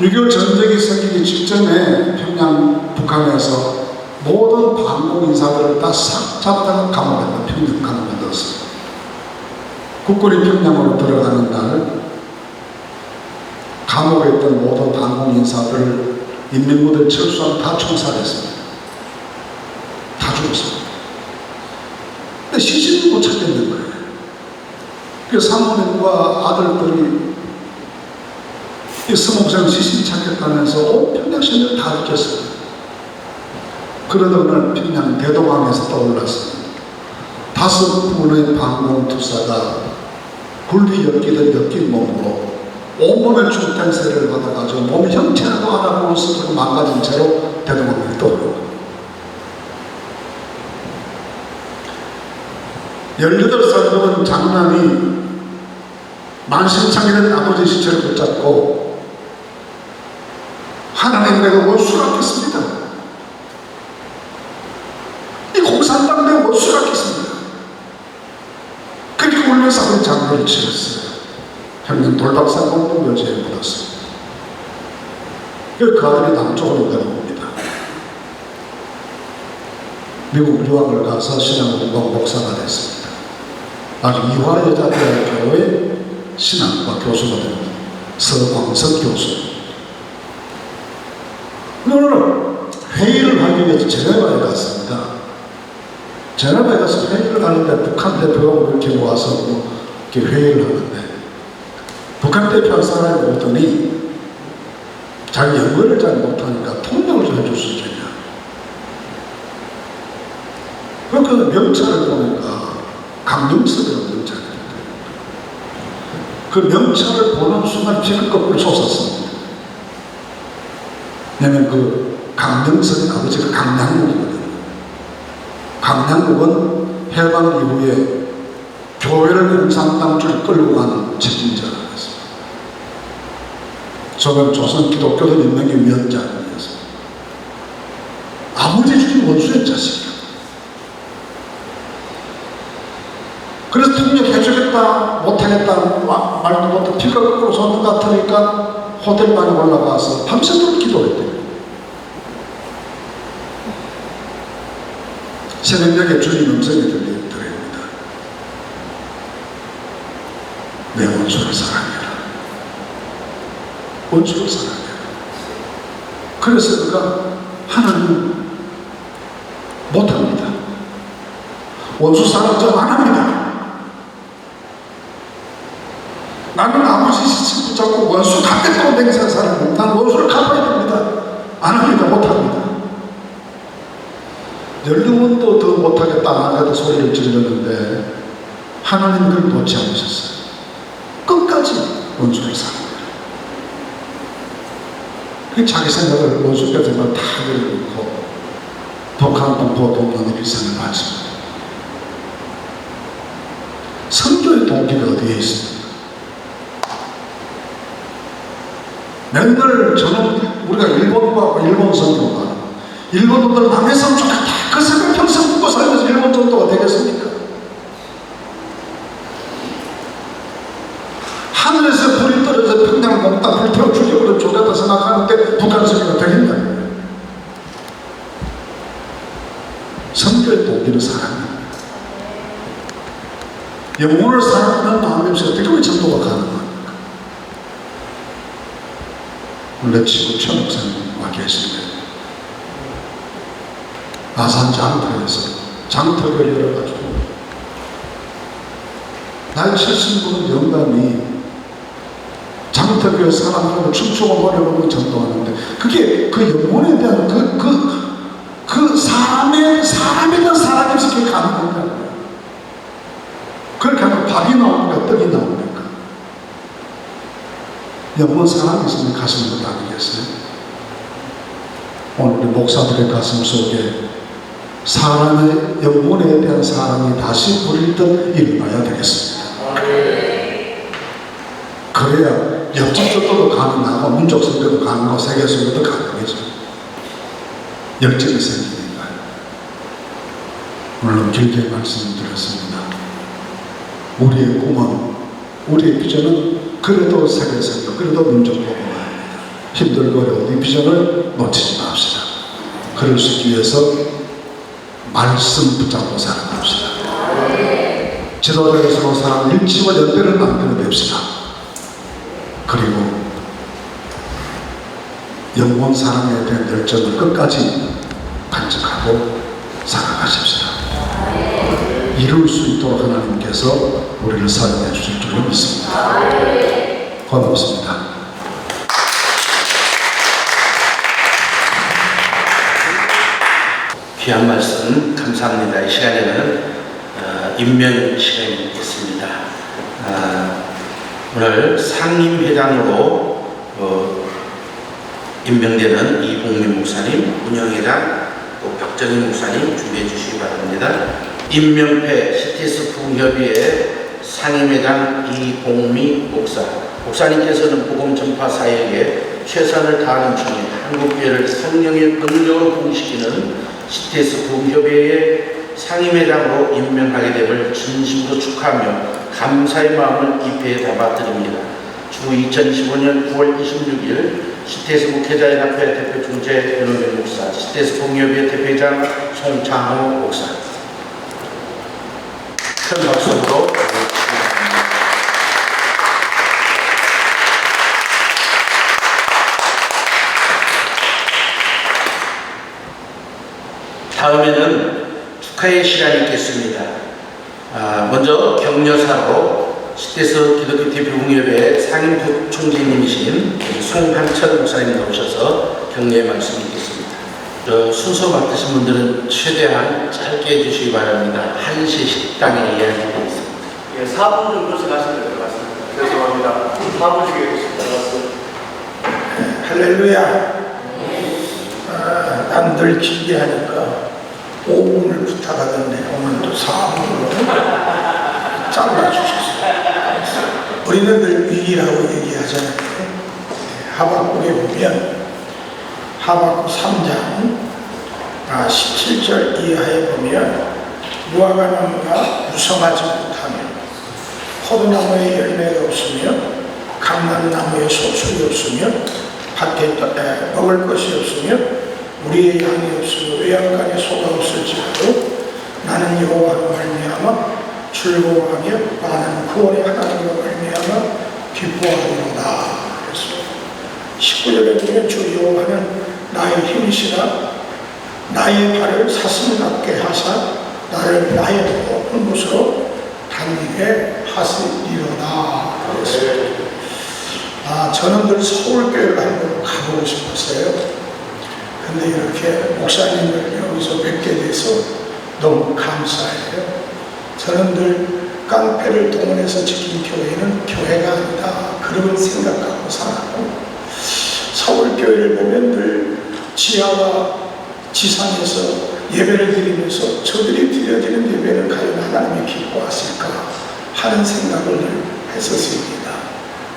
6.25 전쟁이 생기기 직전에 평양 북한에서 모든 반공 인사들을 다 싹 잡다가 감옥에 평양 감옥에 넣었어요. 국군이 평양으로 들어가는 날 감옥에 있던 모든 반공 인사들을 인민부대 철수하고 다 총살했습니다. 다 죽었습니다. 근데 시신을 못 찾겠는 거예요. 그 사모님과 아들들이 이 스몽생 시신 찾겠다면서 온 평양 시민을 다 죽였습니다. 그러던 날 평양 대동항에서 떠올랐습니다. 5분의 반공 투사가 굴비 엮이던 엮인 몸으로 온몸에 중탕세를 받아가지고 몸 형체라도 하나로 쓰고 망가진 채로 대동항에 떠오르고 18살 먹은 장남이 만신창이된 아버지 시체를 붙잡고 하나님 내가 뭘 수락했습니다. 이 공산당 내가 뭘 수락했습니다. 그렇게 울면서 아버지 장례를 치렀어요. 평양 돌박산 공동묘지에 묻었습니다. 그 아들이 남쪽으로 내려옵니다. 미국 유학을 가서 신앙공부 목사가 됐습니다. 아주 이화여자대학교의 신학과 교수가 됩니다. 서광석 교수. 오늘 회의를 하기 위해서 제네바에 갔습니다. 제네바에 가서 회의를 하는데 북한 대표가 이렇게 와서 이렇게 회의를 하는데 북한 대표 한 사람이 오더니 자기 영어를 잘 못하니까 통역을 좀 해줄 수 있겠냐. 그 명찰을 보니까 강명석이라고 명찰이 그 명찰을 보는 순간 피가 거꾸로 솟았습니다. 왜냐면 그 강명석의 아버지가 강량국이거든요. 강량국은 해방 이후에 교회를 공산당줄 끌고 간 책임자였습니다. 저는 조선 기독교도 인명의 위원장이었습니다. 아버지 죽인 원수의 자식이야. 그래서 통역해주겠다 못하겠다 말도 못해 피가 거꾸로 솟는 것 같으니까 호텔방에 올라가서 밤새도록 기도했대요. 새벽녘에 주님 음성이 들립니다. 내 원수를 사랑해라. 원수를 사랑해라. 그래서 그가 하나님 못합니다. 원수 사랑 좀 안 합니다. 나는 아버지 시침 붙잡고 원수 갚겠다고 맹세한 사람은 난 원수를 갚아야 됩니다. 안 합니다. 못합니다. 12번도 더 못하겠다 안 하겠다 소리를 지르는데 하나님 그걸 놓지 않으셨어요. 끝까지 원수를 사랑해요. 그 자기 생각을 원수의 생각을 다 내려놓고 북한 동포 동료의 일생을 마칩니다. 선교의 동기가 어디에 있습니까? 맨날 저는 우리가 일본 선교가 일본 놈들 남해성 좋겠다 그 생각 평생 묻고 살면서 일본 전도가 되겠습니까? 하늘에서 불이 떨어져 평양 먹다 불 태워 죽여버려 좋겠다 생각하는데 북한 선교가 되겠냐? 선교의 동기는 사랑입니다. 영혼을 사랑하는 마음이 없이 어떻게 우리 전도가 가능합니까? 원래 지구 천목사님 와 계신데 아산 장터에서 장터를 열어가지고 나이 70분은 영감이 장터교회 사람들하고 춤추고 노래 부르고 전도하는데 그게 그 영혼에 대한 그 사람에 대한 사랑이 없이 그게 가능한다는 거예요. 그렇게 하면 밥이 나옵니까? 떡이 나옵니까? 영혼 사랑이 있으면 가슴 것 아니겠어요? 오늘 우리 목사들의 가슴 속에 사람의 영혼에 대한 사랑이 다시 불일듯 일어나야 되겠습니다. 그래야 옆집 전도도 가능하고 민족 선교도 가능하고 세계 선교도 가능하죠. 역적이 생기니까요. 물론 길게 말씀드렸습니다. 우리의 꿈은, 우리의 비전은 그래도 세계선교, 그래도 민족복음을 힘들고 어려운 이 비전을 놓치지 맙시다. 그럴 수 있기 위해서 말씀 붙잡고 살아갑시다. 지도자의 서로 사람 일치와 연대를 만들어냅시다. 그리고 영원 사랑에 대한 열정을 끝까지 간직하고 살아가십시다. 이룰 수 있도록 하나님께서 우리를 사용해 주실 줄로 믿습니다. 고맙습니다. 귀한 말씀 감사합니다. 이 시간에는 임명 시간이 있겠습니다. 오늘 상임회장으로 임명되는 이봉민 목사님, 운영회장, 또 박정희 목사님 준비해 주시기 바랍니다. 임명패 CTS 부흥협의회 상임회장 이봉미 목사, 목사님께서는 복음 전파 사역에 최선을 다하는 중에 한국교회를 성령의 능력으로 부흥시키는 CTS 부흥협의회의 상임회장으로 임명하게 됨을 진심으로 축하하며 감사의 마음을 입회에 담아드립니다. 주 2025년 9월 26일 CTS 목회자연합회 대표 중재 변호경 목사, CTS 부흥협의회 대표장 송창호 목사. 큰 박수로 다음에는 축하의 시간이 있겠습니다. 먼저 격려사로 CTS 기독교 대표부흥협회 상임부총재님이신 송한철 목사님 나오셔서 격려의 말씀이 있겠습니다. 순서 맡으신 분들은 최대한 짧게 해주시기 바랍니다. 한시 식당에 이야기가 있습니다. 예, 4분 정도 지나시면 될 것 같습니다. 죄송합니다. 4분 주겠습니다. 할렐루야. 남들 길게 하니까 5분을 부탁하던데 오늘도 4분으로 잘라주셨어요. 우리는 늘 위기라고 얘기하잖아요. 하박국에 보면 하박국 3장 17절 이하에 보면 무화과나무가 무성하지 못하며 포도나무에 열매가 없으며 감람나무에 소출이 없으며 밭에 먹을 것이 없으며 우리의 양이 없으며 외양간에 소가 없을지라도 나는 여호와로 말미암아 즐거워하며 나는 구원의 하나님으로 말미암아 기뻐하리로다. 그래서 19절에 보면 주 여호와는 나의 힘이시라 나의 발을 사슴답게 하사 나를 나의 높은 곳으로 다니게 하시리로다. 그랬습니다. 저는 늘 서울교회를 한번 가보고 싶었어요. 근데 이렇게 목사님을 여기서 뵙게 돼서 너무 감사해요. 저는 늘 깡패를 동원해서 지킨 교회는 교회가 아니다, 그런 생각하고 살았고, 서울교회를 보면 늘 지하와 지상에서 예배를 드리면서 저들이 드려지는 예배는 과연 하나님이 기뻐하실까 하는 생각을 늘 했었습니다.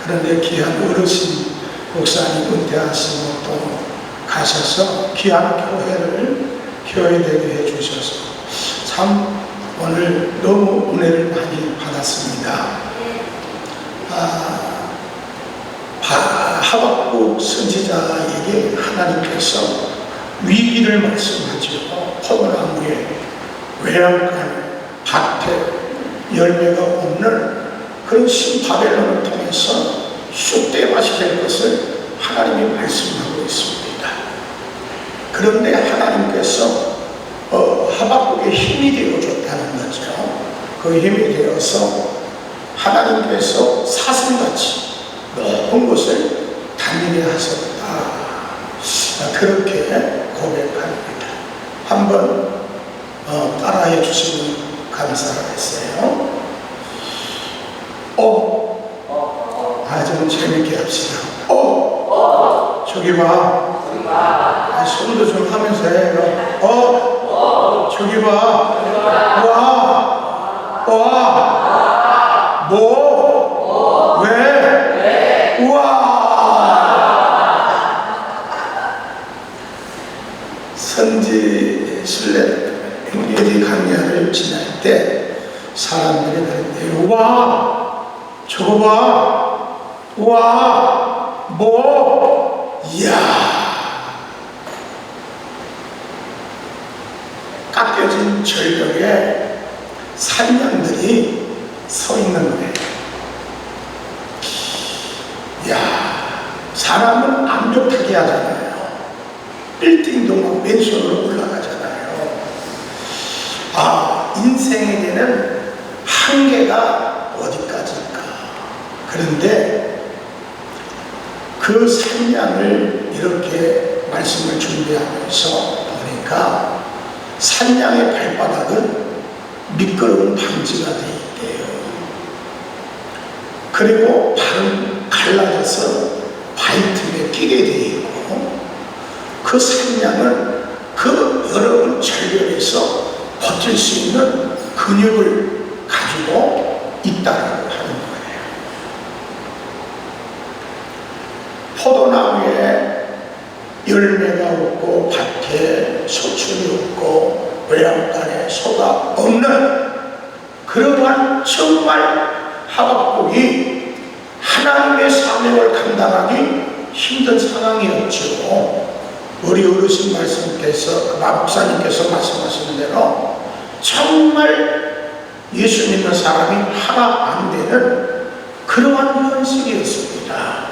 그런데 귀한 어르신 목사님 은퇴하시고 또 가셔서 귀한 교회되게 해주셔서 참 오늘 너무 은혜를 많이 받았습니다. 하박국 선지자에게 하나님께서 위기를 말씀하죠. 포도나무에 외양간 밭에 열매가 없는 그런 신바벨론을 통해서 쑥대밭이 될 것을 하나님이 말씀하고 있습니다. 그런데 하나님께서 하박국에 힘이 되어줬다는 거죠. 그 힘이 되어서 하나님께서 사슴같이 높은 곳을 다니게 하셨다. 그렇게 고백합니다. 한번 따라해 주시면 감사하겠어요. 좀 재밌게 합시다. 저기 봐. 손도 좀 하면서 해. 저기 봐. 와. 뭐? 왜? 우와. 선지 순례 행계리 강야를 지날 때 사람들이 그랬대요. 와, 저거 봐. 와, 이야. 깎여진 절벽에 산양들이 서 있는 거예요. 이야, 사람은 완벽하게 하잖아요. 빌딩도 막 맨션으로 올라가잖아요. 아, 인생에게는 한계가 어디까지일까? 그런데 그 산양을 이렇게 말씀을 준비하면서 보니까 산양의 발바닥은 미끄러운 방지가 되어 있대요. 그리고 발은 갈라져서 바위틈에 끼게 되어 있고, 그 산양은 그 여러 절벽에서 버틸 수 있는 근육을 가지고 있다고 하는 거예요. 포도나무에 열매가 없고 밭에 소출이 없고 외양간에 소가 없는 그러한 정말 하박국이 하나님의 사명을 감당하기 힘든 상황이었죠. 우리 어르신 말씀께서, 목사님께서 말씀하신 대로 정말 예수 믿는 사람이 하나 안 되는 그러한 현실이었습니다.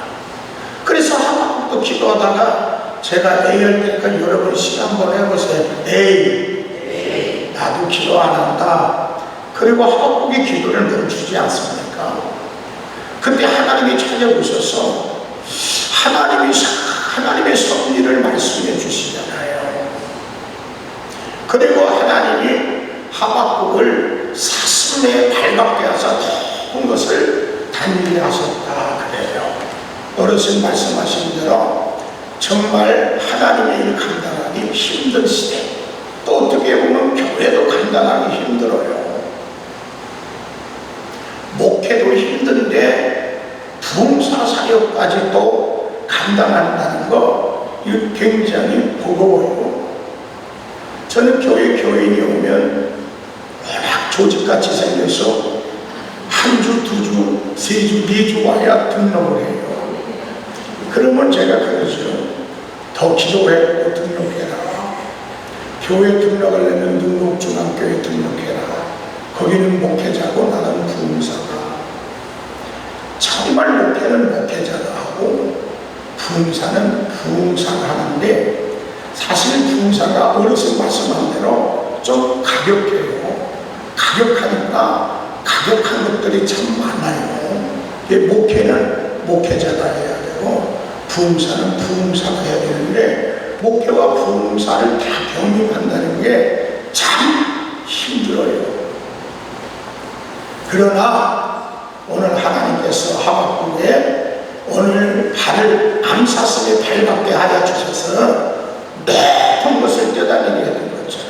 그래서 하박국도 기도하다가, 제가 A 할 테니까 여러분 시간 한번 해보세요. A. 나도 기도 안 한다. 그리고 하박국이 기도를 멈추지 않습니까? 그때 하나님이 찾아오셔서 하나님의 섭리를 말씀해 주시잖아요. 그리고 하나님이 하박국을 사슴에 발갑게 하사 높은 것을 단위하셨다 그래요. 어르신 말씀하신 대로 정말 하나님의 일 감당하기 힘든 시대, 또 어떻게 보면 교회도 감당하기 힘들어요. 목회도 힘든데 부흥사 사역까지 또 감당한다는 거, 이거 굉장히 버거워요. 저는 교인이 오면 워낙 조직같이 생겨서 한 주, 두 주, 세 주, 네 주 와야 등록을 해요. 그러면 제가 그러죠. 더 기도해 등록해라. 교회 등록하려면 능곡중앙교회 등록해라. 거기는 목회자고 나는 부흥사가. 정말 목회는 목회자가 하고 부흥사는 부흥사가 하는데, 사실 부흥사가 어르신 말씀한 대로 좀 가격해요. 가격하니까 가격한 것들이 참 많아요. 목회는 목회자가 해야 되고 부흥사는 부흥사가 해야 되는데, 목회와 부흥사를 다 병립한다는 게 참 힘들어요. 그러나 오늘 하나님께서 하박국에 오늘 발을 암사슴에 발받게 하여 주셔서 높은 것을 뛰어다니게 해준 것처럼,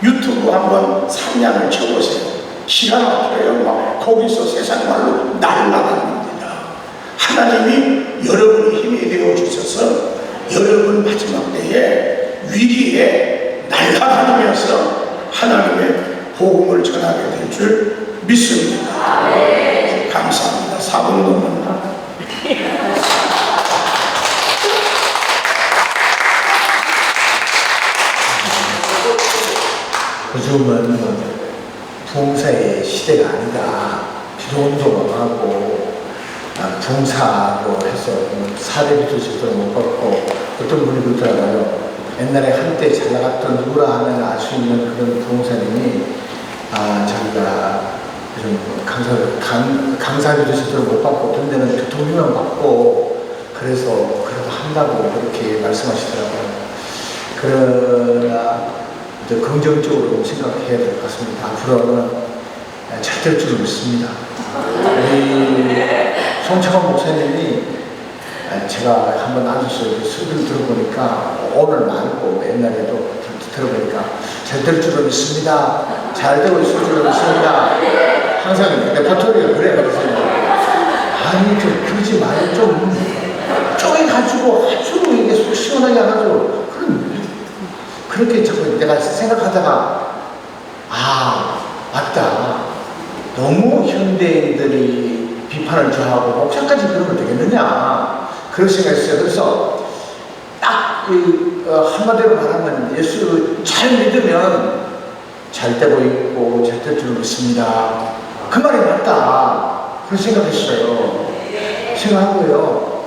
유튜브 한번 산양을 쳐보세요. 기가 막혀요. 막 거기서 세상 말로 날아다닙니다. 하나님이 여러분이 힘이 되어 주셔서 여러분 마지막 때에 위기에 날아다니면서 하나님의 복음을 전하게 될 줄 믿습니다. 감사합니다. 4분 넘었나? 요즘은 부흥사의 시대가 아니다. 기도운동을 하고 부흥사로 해서 사례비도 제대로 못 받고, 어떤 분이 그러더라고요. 옛날에 한때 잘 나갔던 누구라 하면 알 수 있는 그런 부흥사님이 자기가 좀 강사비도 제대로 못 받고 어떤 데는 교통비만 받고 그래서 그래도 한다고 그렇게 말씀하시더라고요. 그러나 이제 긍정적으로 생각해야 될 것 같습니다. 앞으로는 잘 될 줄 믿습니다. 우리 송창원 목사님이 제가 한번 앉아서 수업을 들어보니까 오늘 말고 옛날에도 들어보니까 잘 될 줄로 믿습니다. 잘 되고 있을 줄로 믿습니다. 항상 레퍼토리가 그래. 그래서 아니 좀 그러지 말고 좀 쪼개가지고 아주 이게 속 시원하게 해가지고 그렇게 자꾸 내가 생각하다가 맞다. 너무 현대인들이 비판을 좋아하고 목사까지 그러면 되겠느냐 그런 생각했어요. 그래서 딱 한마디로 말하면 예수 잘 믿으면 잘 되고 있고 잘 될 줄 믿습니다. 그 말이 맞다 그런 생각했어요. 생각하고요.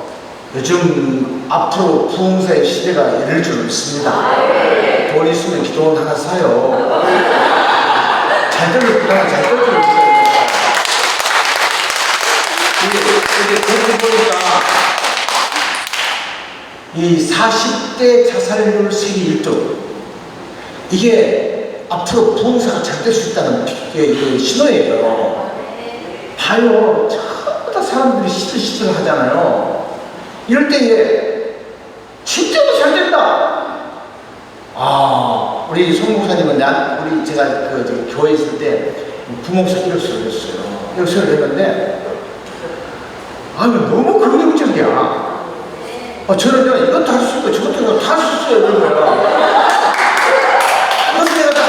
요즘 앞으로 부흥사의 시대가 이럴 줄 믿습니다. 돈 있으면 기도원 하나 사요. 잘 되면 그냥 잘 될 줄 믿어요. 이게 그렇게 보니까 이 40대 자살률 세계 1등 이게 앞으로 부흥사가 잘 될 수 있다는 신호예요. 봐요. 전부 다 사람들이 시들시들 하잖아요. 이럴 때에 진짜로 잘 된다. 아, 우리 송 목사님은 우리 제가 교회 있을 때 부목사 이력서를 했어요. 이력서를 했는데 너무 긍정적이야. 저는요 이것도 할 수 있고 저것도 다 할 수 있어요. 이런 거야. 그래서 내가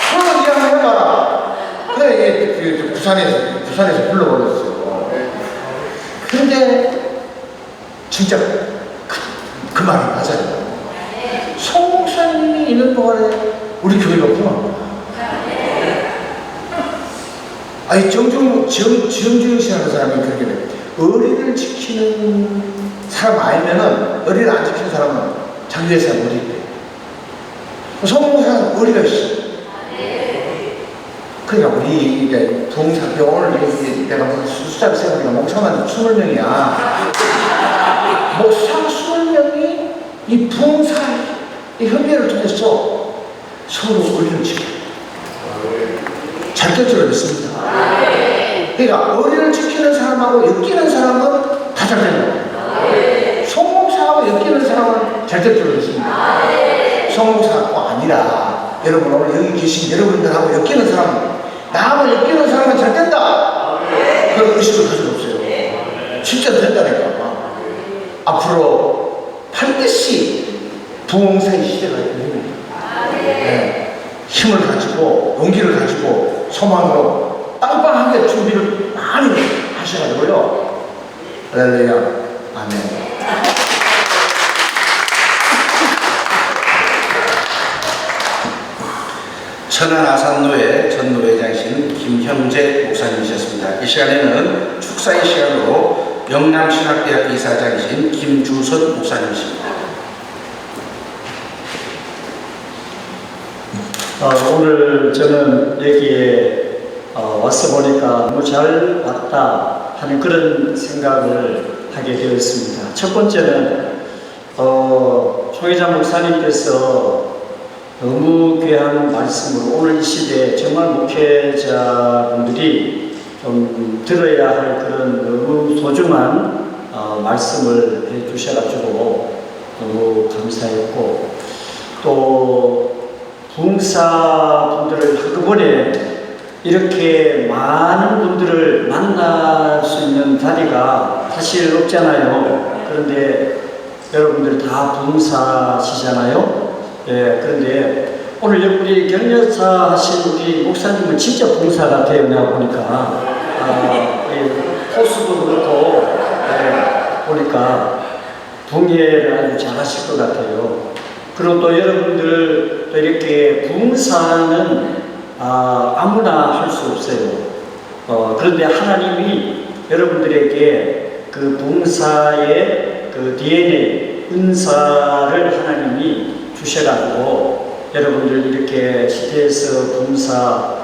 그런 이야기 해봐라. 그래 부산에서 불러버렸어요. 근데 진짜 그 말이 맞아요. 송 목사님이 있는 동안에 우리 교회가 부흥합니다. 아니 지영주영 씨라는 사람이 그렇게 돼. 의리를 지키는 사람 알면은 의리를 안 지키는 사람은 자기 회사에 못 있대. 송 목사는 의리가 있어. 그러니까 우리 이제 부흥사 오늘 내가 숫자를 세우니까 목사만 20명이야. 목사 20명이 이 부흥사 이 협의회를 통해서 서로 의리를 지켜. 잘 될 줄 믿습니다. 그러니까 의리를 지키는 사람하고 엮이는 사람은 다 잘 된다. 성목사하고 엮이는 사람은 잘 될 줄 믿습니다. 성목사가 아니라 여러분 오늘 여기 계신 여러분들하고 엮이는 사람 나하고 엮이는 사람은 잘 된다. 그런 의식을 가지고 없어요. 진짜 된다니까. 앞으로 반드시 부흥사의 시대가 됩니다. 네. 힘을 가지고 용기를 가지고 소망으로 빵빵하게 준비를 많이 하셔가지고요. 할렐루야. 아멘. 천안 아산노회 전 노회장이신 김형재 목사님이셨습니다. 이 시간에는 축사의 시간으로 영남신학대학교 이사장이신 김주선 목사님이십니다. 오늘 저는 여기에 와서 보니까 너무 잘 왔다 하는 그런 생각을 하게 되었습니다. 첫 번째는 총회장 목사님께서 너무 귀한 말씀으로 오늘 이 시대에 정말 목회자분들이 좀 들어야 할 그런 너무 소중한 말씀을 해주셔가지고 너무 감사했고 또 부흥사분들을 한꺼번에 이렇게 많은 분들을 만날 수 있는 자리가 사실 없잖아요. 그런데 여러분들 다 부흥사시잖아요. 예, 그런데 오늘 우리 격려사 하신 우리 목사님은 진짜 부흥사 같아요. 내가 보니까 포스도 그렇고 보니까 부흥회를 아주 잘하실 것 같아요. 그리고 또 여러분들 또 이렇게 부흥사는 아무나 할 수 없어요. 그런데 하나님이 여러분들에게 그 부흥사의 그 DNA, 은사를 하나님이 주셔가지고 여러분들 이렇게 CTS 부흥사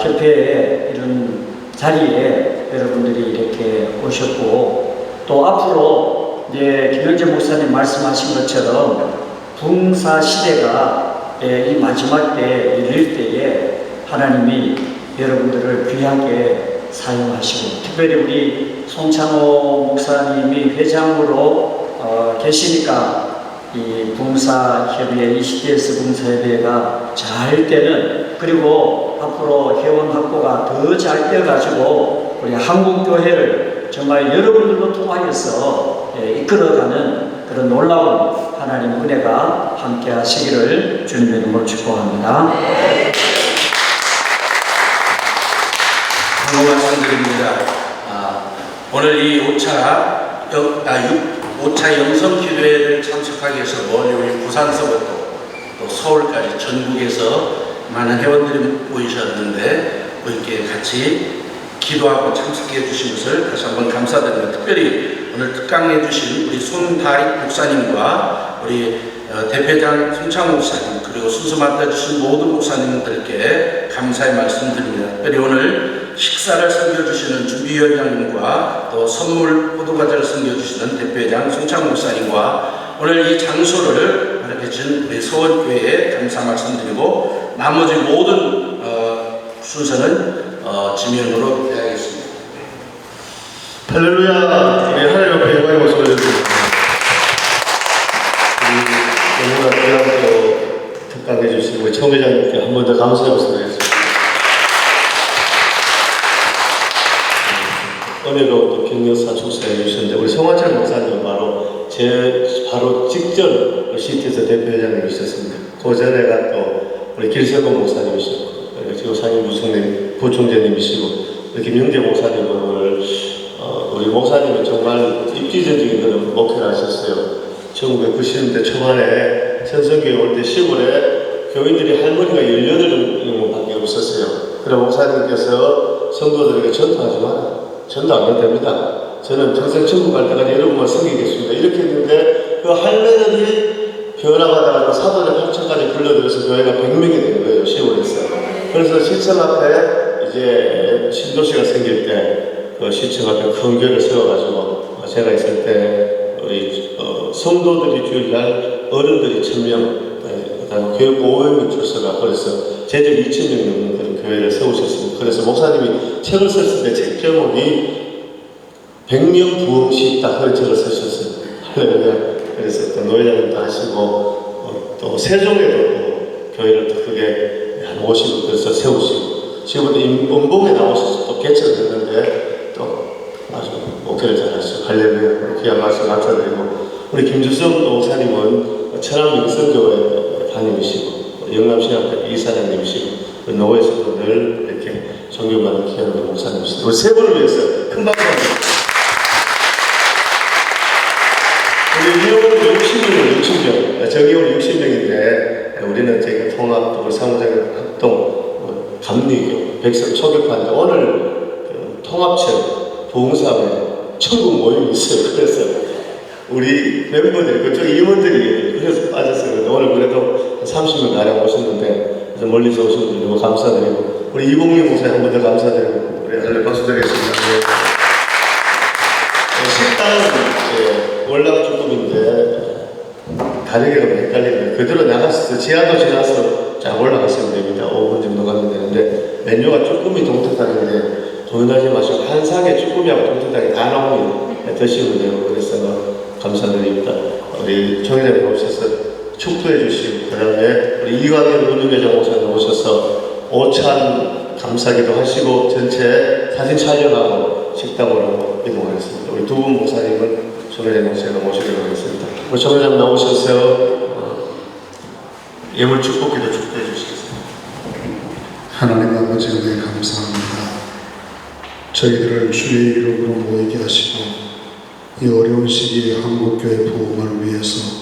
협회에 이런 자리에 여러분들이 이렇게 오셨고 또 앞으로 이제 김영재 목사님 말씀하신 것처럼 부흥사 시대가 이 마지막 때 이를 때에 하나님이 여러분들을 귀하게 사용하시고 특별히 우리 송창호 목사님이 회장으로 계시니까 이 부흥사 협의회, 이 CTS 부흥사 협의회가 잘 되는 그리고 앞으로 회원 확보가 더 잘 되어가지고 우리 한국교회를 정말 여러분들로 통하여서 이끌어가는 그런 놀라운 하나님 은혜가 함께 하시기를 주님의 이름으로 축복합니다. 광고 말씀드립니다. 오늘 이 5차 영성 기도회를 참석하기 위해서 멀리 우리 부산서부터 또 서울까지 전국에서 많은 회원들이 모이셨는데 이렇게 같이 기도하고 참석해 주신 것을 다시 한번 감사드립니다. 특별히 오늘 특강해 주신 우리 손다익 목사님과 우리 대표장 송창 목사님 그리고 순서 맡아주신 모든 목사님들께 감사의 말씀드립니다. 특별히 오늘 식사를 섬겨주시는 준비위원장님과 또 선물 포도과자를 섬겨주시는 대표장 송창 목사님과 오늘 이 장소를 마련해준 우리 서원교회에 감사 말씀드리고 나머지 모든 순서는 지면으로 해야겠습니다. 할렐루야. 우리 하나님 앞에 영광의 모습을 올려드립니다. 너무나 귀하고 특강해 주신 우리 청회장님께 한 번 더 감사의 말씀을 드리겠습니다. 오늘도 또 격려사 축사해 주셨는데 우리 송환철 목사님은 바로 직전 CT에서 대표회장님이셨습니다. 그 전에가 또 우리 길세권 목사님이셨고 지금 상임 부총재님이시고 김영재 목사님은 오늘 우리 목사님은 정말 입지전적인 그런 목회를 하셨어요. 1990년대 초반에 천성교회 올 때 시골에 교인들이 할머니가 18명밖에 없었어요. 그래 목사님께서 성도들에게 전도하지 마라. 전도 안 해도 됩니다. 저는 평생 천국 갈 때까지 여러분만 섬기겠습니다. 이렇게 했는데 그 할매들이 변화가다가 사도의 8천까지 불러들여서 교회가 100명이 된 거예요. 시골에서. 그래서 시청 앞에 이제 신도시가 생길 때 그 시청 앞에 큰 교회를 세워가지고 제가 있을 때 우리 성도들이 주일날 어른들이 1000명, 그다음에 교회 500명 출석하고 그래서 제적 2000명 넘는 그런 교회를 세우셨습니다. 그래서 목사님이 책을 썼을 때 책 제목이 100명 부흥시 딱 그런 책을 쓰셨어요. 그래서 또 노회장님도 하시고 또 세종에도 또 교회를 또 크게 한 50을 그래서 세우시고 지금부터 음봉에 나오셔서 또 개척을 했는데 또 아주 목회를 잘하시고 할렐루야 귀한 말씀 감사드리고 우리 김주성 목사님은 천안 명성교회 담임이시고 영남신학교 이사장님이시고 노회에서도 늘 이렇게 존경받는 귀한 목사님이시고 우리 세 분을 위해서 큰 박수 우리 위원은 60명, 정의원 60명인데 우리는 저희가 통합, 상호작용 합동, 감리교, 백성 초격파인데 오늘 통합체, 부흥사회, 천국 모임이 있어요. 그래서 우리 멤버들이, 그쪽 임원들이 그래서 빠졌어요. 오늘 그래도 30명 가량 오셨는데 그래서 멀리서 오신 분들 너무 감사드리고 우리 이봉민 목사님 한 번 더 감사드리고 우리 할렐 박수 드리겠습니다. 식당은 월남 주급인데 가격이 좀 헷갈리는데 그대로 나갔을 때 지하도 지나서 쫙 올라갔으면 됩니다. 5분 정도 가면 되는데 메뉴가 쭈꾸미 동태탕인데 동요하지 마시고 한 상에 쭈꾸미하고 동태탕이 다 나오면 드시면 돼요. 그래서 감사드립니다. 우리 총회장님 오셔서 축도해 주시고 그 다음에 우리 이광현 문유회장 목사님 오셔서 오찬 감사기도 하시고 전체 사진 촬영하고 식당으로 이동하겠습니다. 우리 두 분 목사님은 총회장 목사님 모시도록 하겠습니다. 우리 총회장 나오셔서 예물 축복기도 축도해 주시겠습니다. 하나님 아버지 은혜 감사합니다. 저희들을 주의 이름으로 모이게 하시고 이 어려운 시기에 한국교회 부흥을 위해서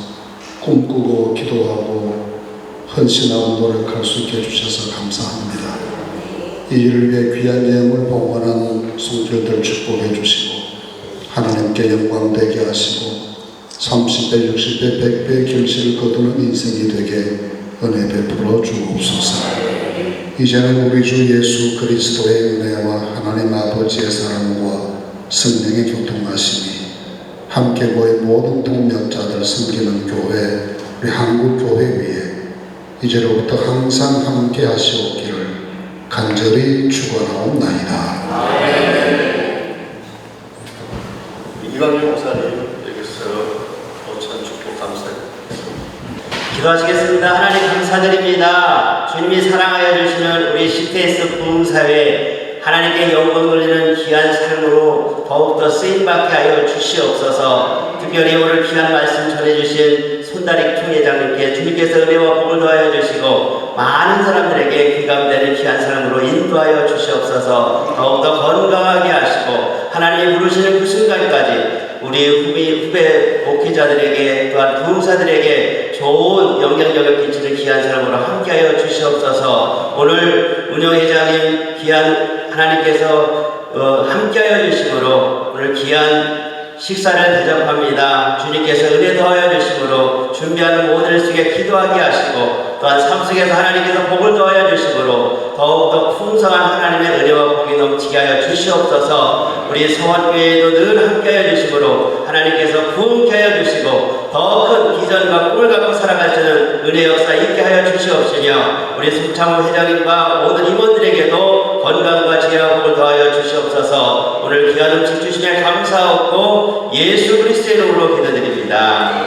꿈꾸고 기도하고 헌신하고 노력할 수 있게 해주셔서 감사합니다. 이 일을 위해 귀한 예물 봉헌한 성도들 축복해 주시고 하나님께 영광되게 하시고 30배, 60배, 100배의 결실을 거두는 인생이 되게 은혜 베풀어 주옵소서. 이제는 우리 주 예수 그리스도의 은혜와 하나님 아버지의 사랑과 성령의 교통하심이 함께 모인 모든 동력자들 섬기는 교회, 우리 한국교회 위에 이제로부터 항상 함께 하시옵기를 간절히 축원하옵나이다. 이광현 목사님 여기서 오찬 축복 감사드립니다. 기도하시겠습니다. 하나님 감사드립니다. 주님이 사랑하여 주시는 우리 CTS 부흥사회 하나님께 영광 돌리는 귀한 삶으로 더욱더 쓰임받게 하여 주시옵소서. 특별히 오늘 귀한 말씀 전해주신 손다리 총회장님께 주님께서 은혜와 복을 더하여 주시고 많은 사람들에게 귀감되는 귀한 사람으로 인도하여 주시옵소서. 더욱더 건강하게 하시고 하나님이 부르시는 그 순간까지 우리 후배 목회자들에게 또한 부흥사들에게 좋은 영향력을 끼치는 귀한 사람으로 함께하여 주시옵소서. 오늘 운영회장님 귀한 하나님께서 함께하여 주심으로 오늘 귀한 식사를 대접합니다. 주님께서 은혜 더하여 주심으로 준비하는 모든 일 속에 기도하게 하시고 또한 삶 속에서 하나님께서 복을 더하여 주심으로 더욱더 풍성한 하나님의 은혜와 복이 넘치게 하여 주시옵소서. 우리 성원교회에도 늘 함께하여 주심으로 하나님께서 부흥케 하여 주시고 더 큰 비전과 꿈을 갖고 살아갈 때는 은혜 역사 있게 하여 주시옵시며 우리 송창호 회장님과 모든 임원들에게도 건강과 지혜와 복을 더하여 주시옵소서. 오늘 귀한 음식 주시며 감사하고 예수 그리스도의 이름으로 기도드립니다.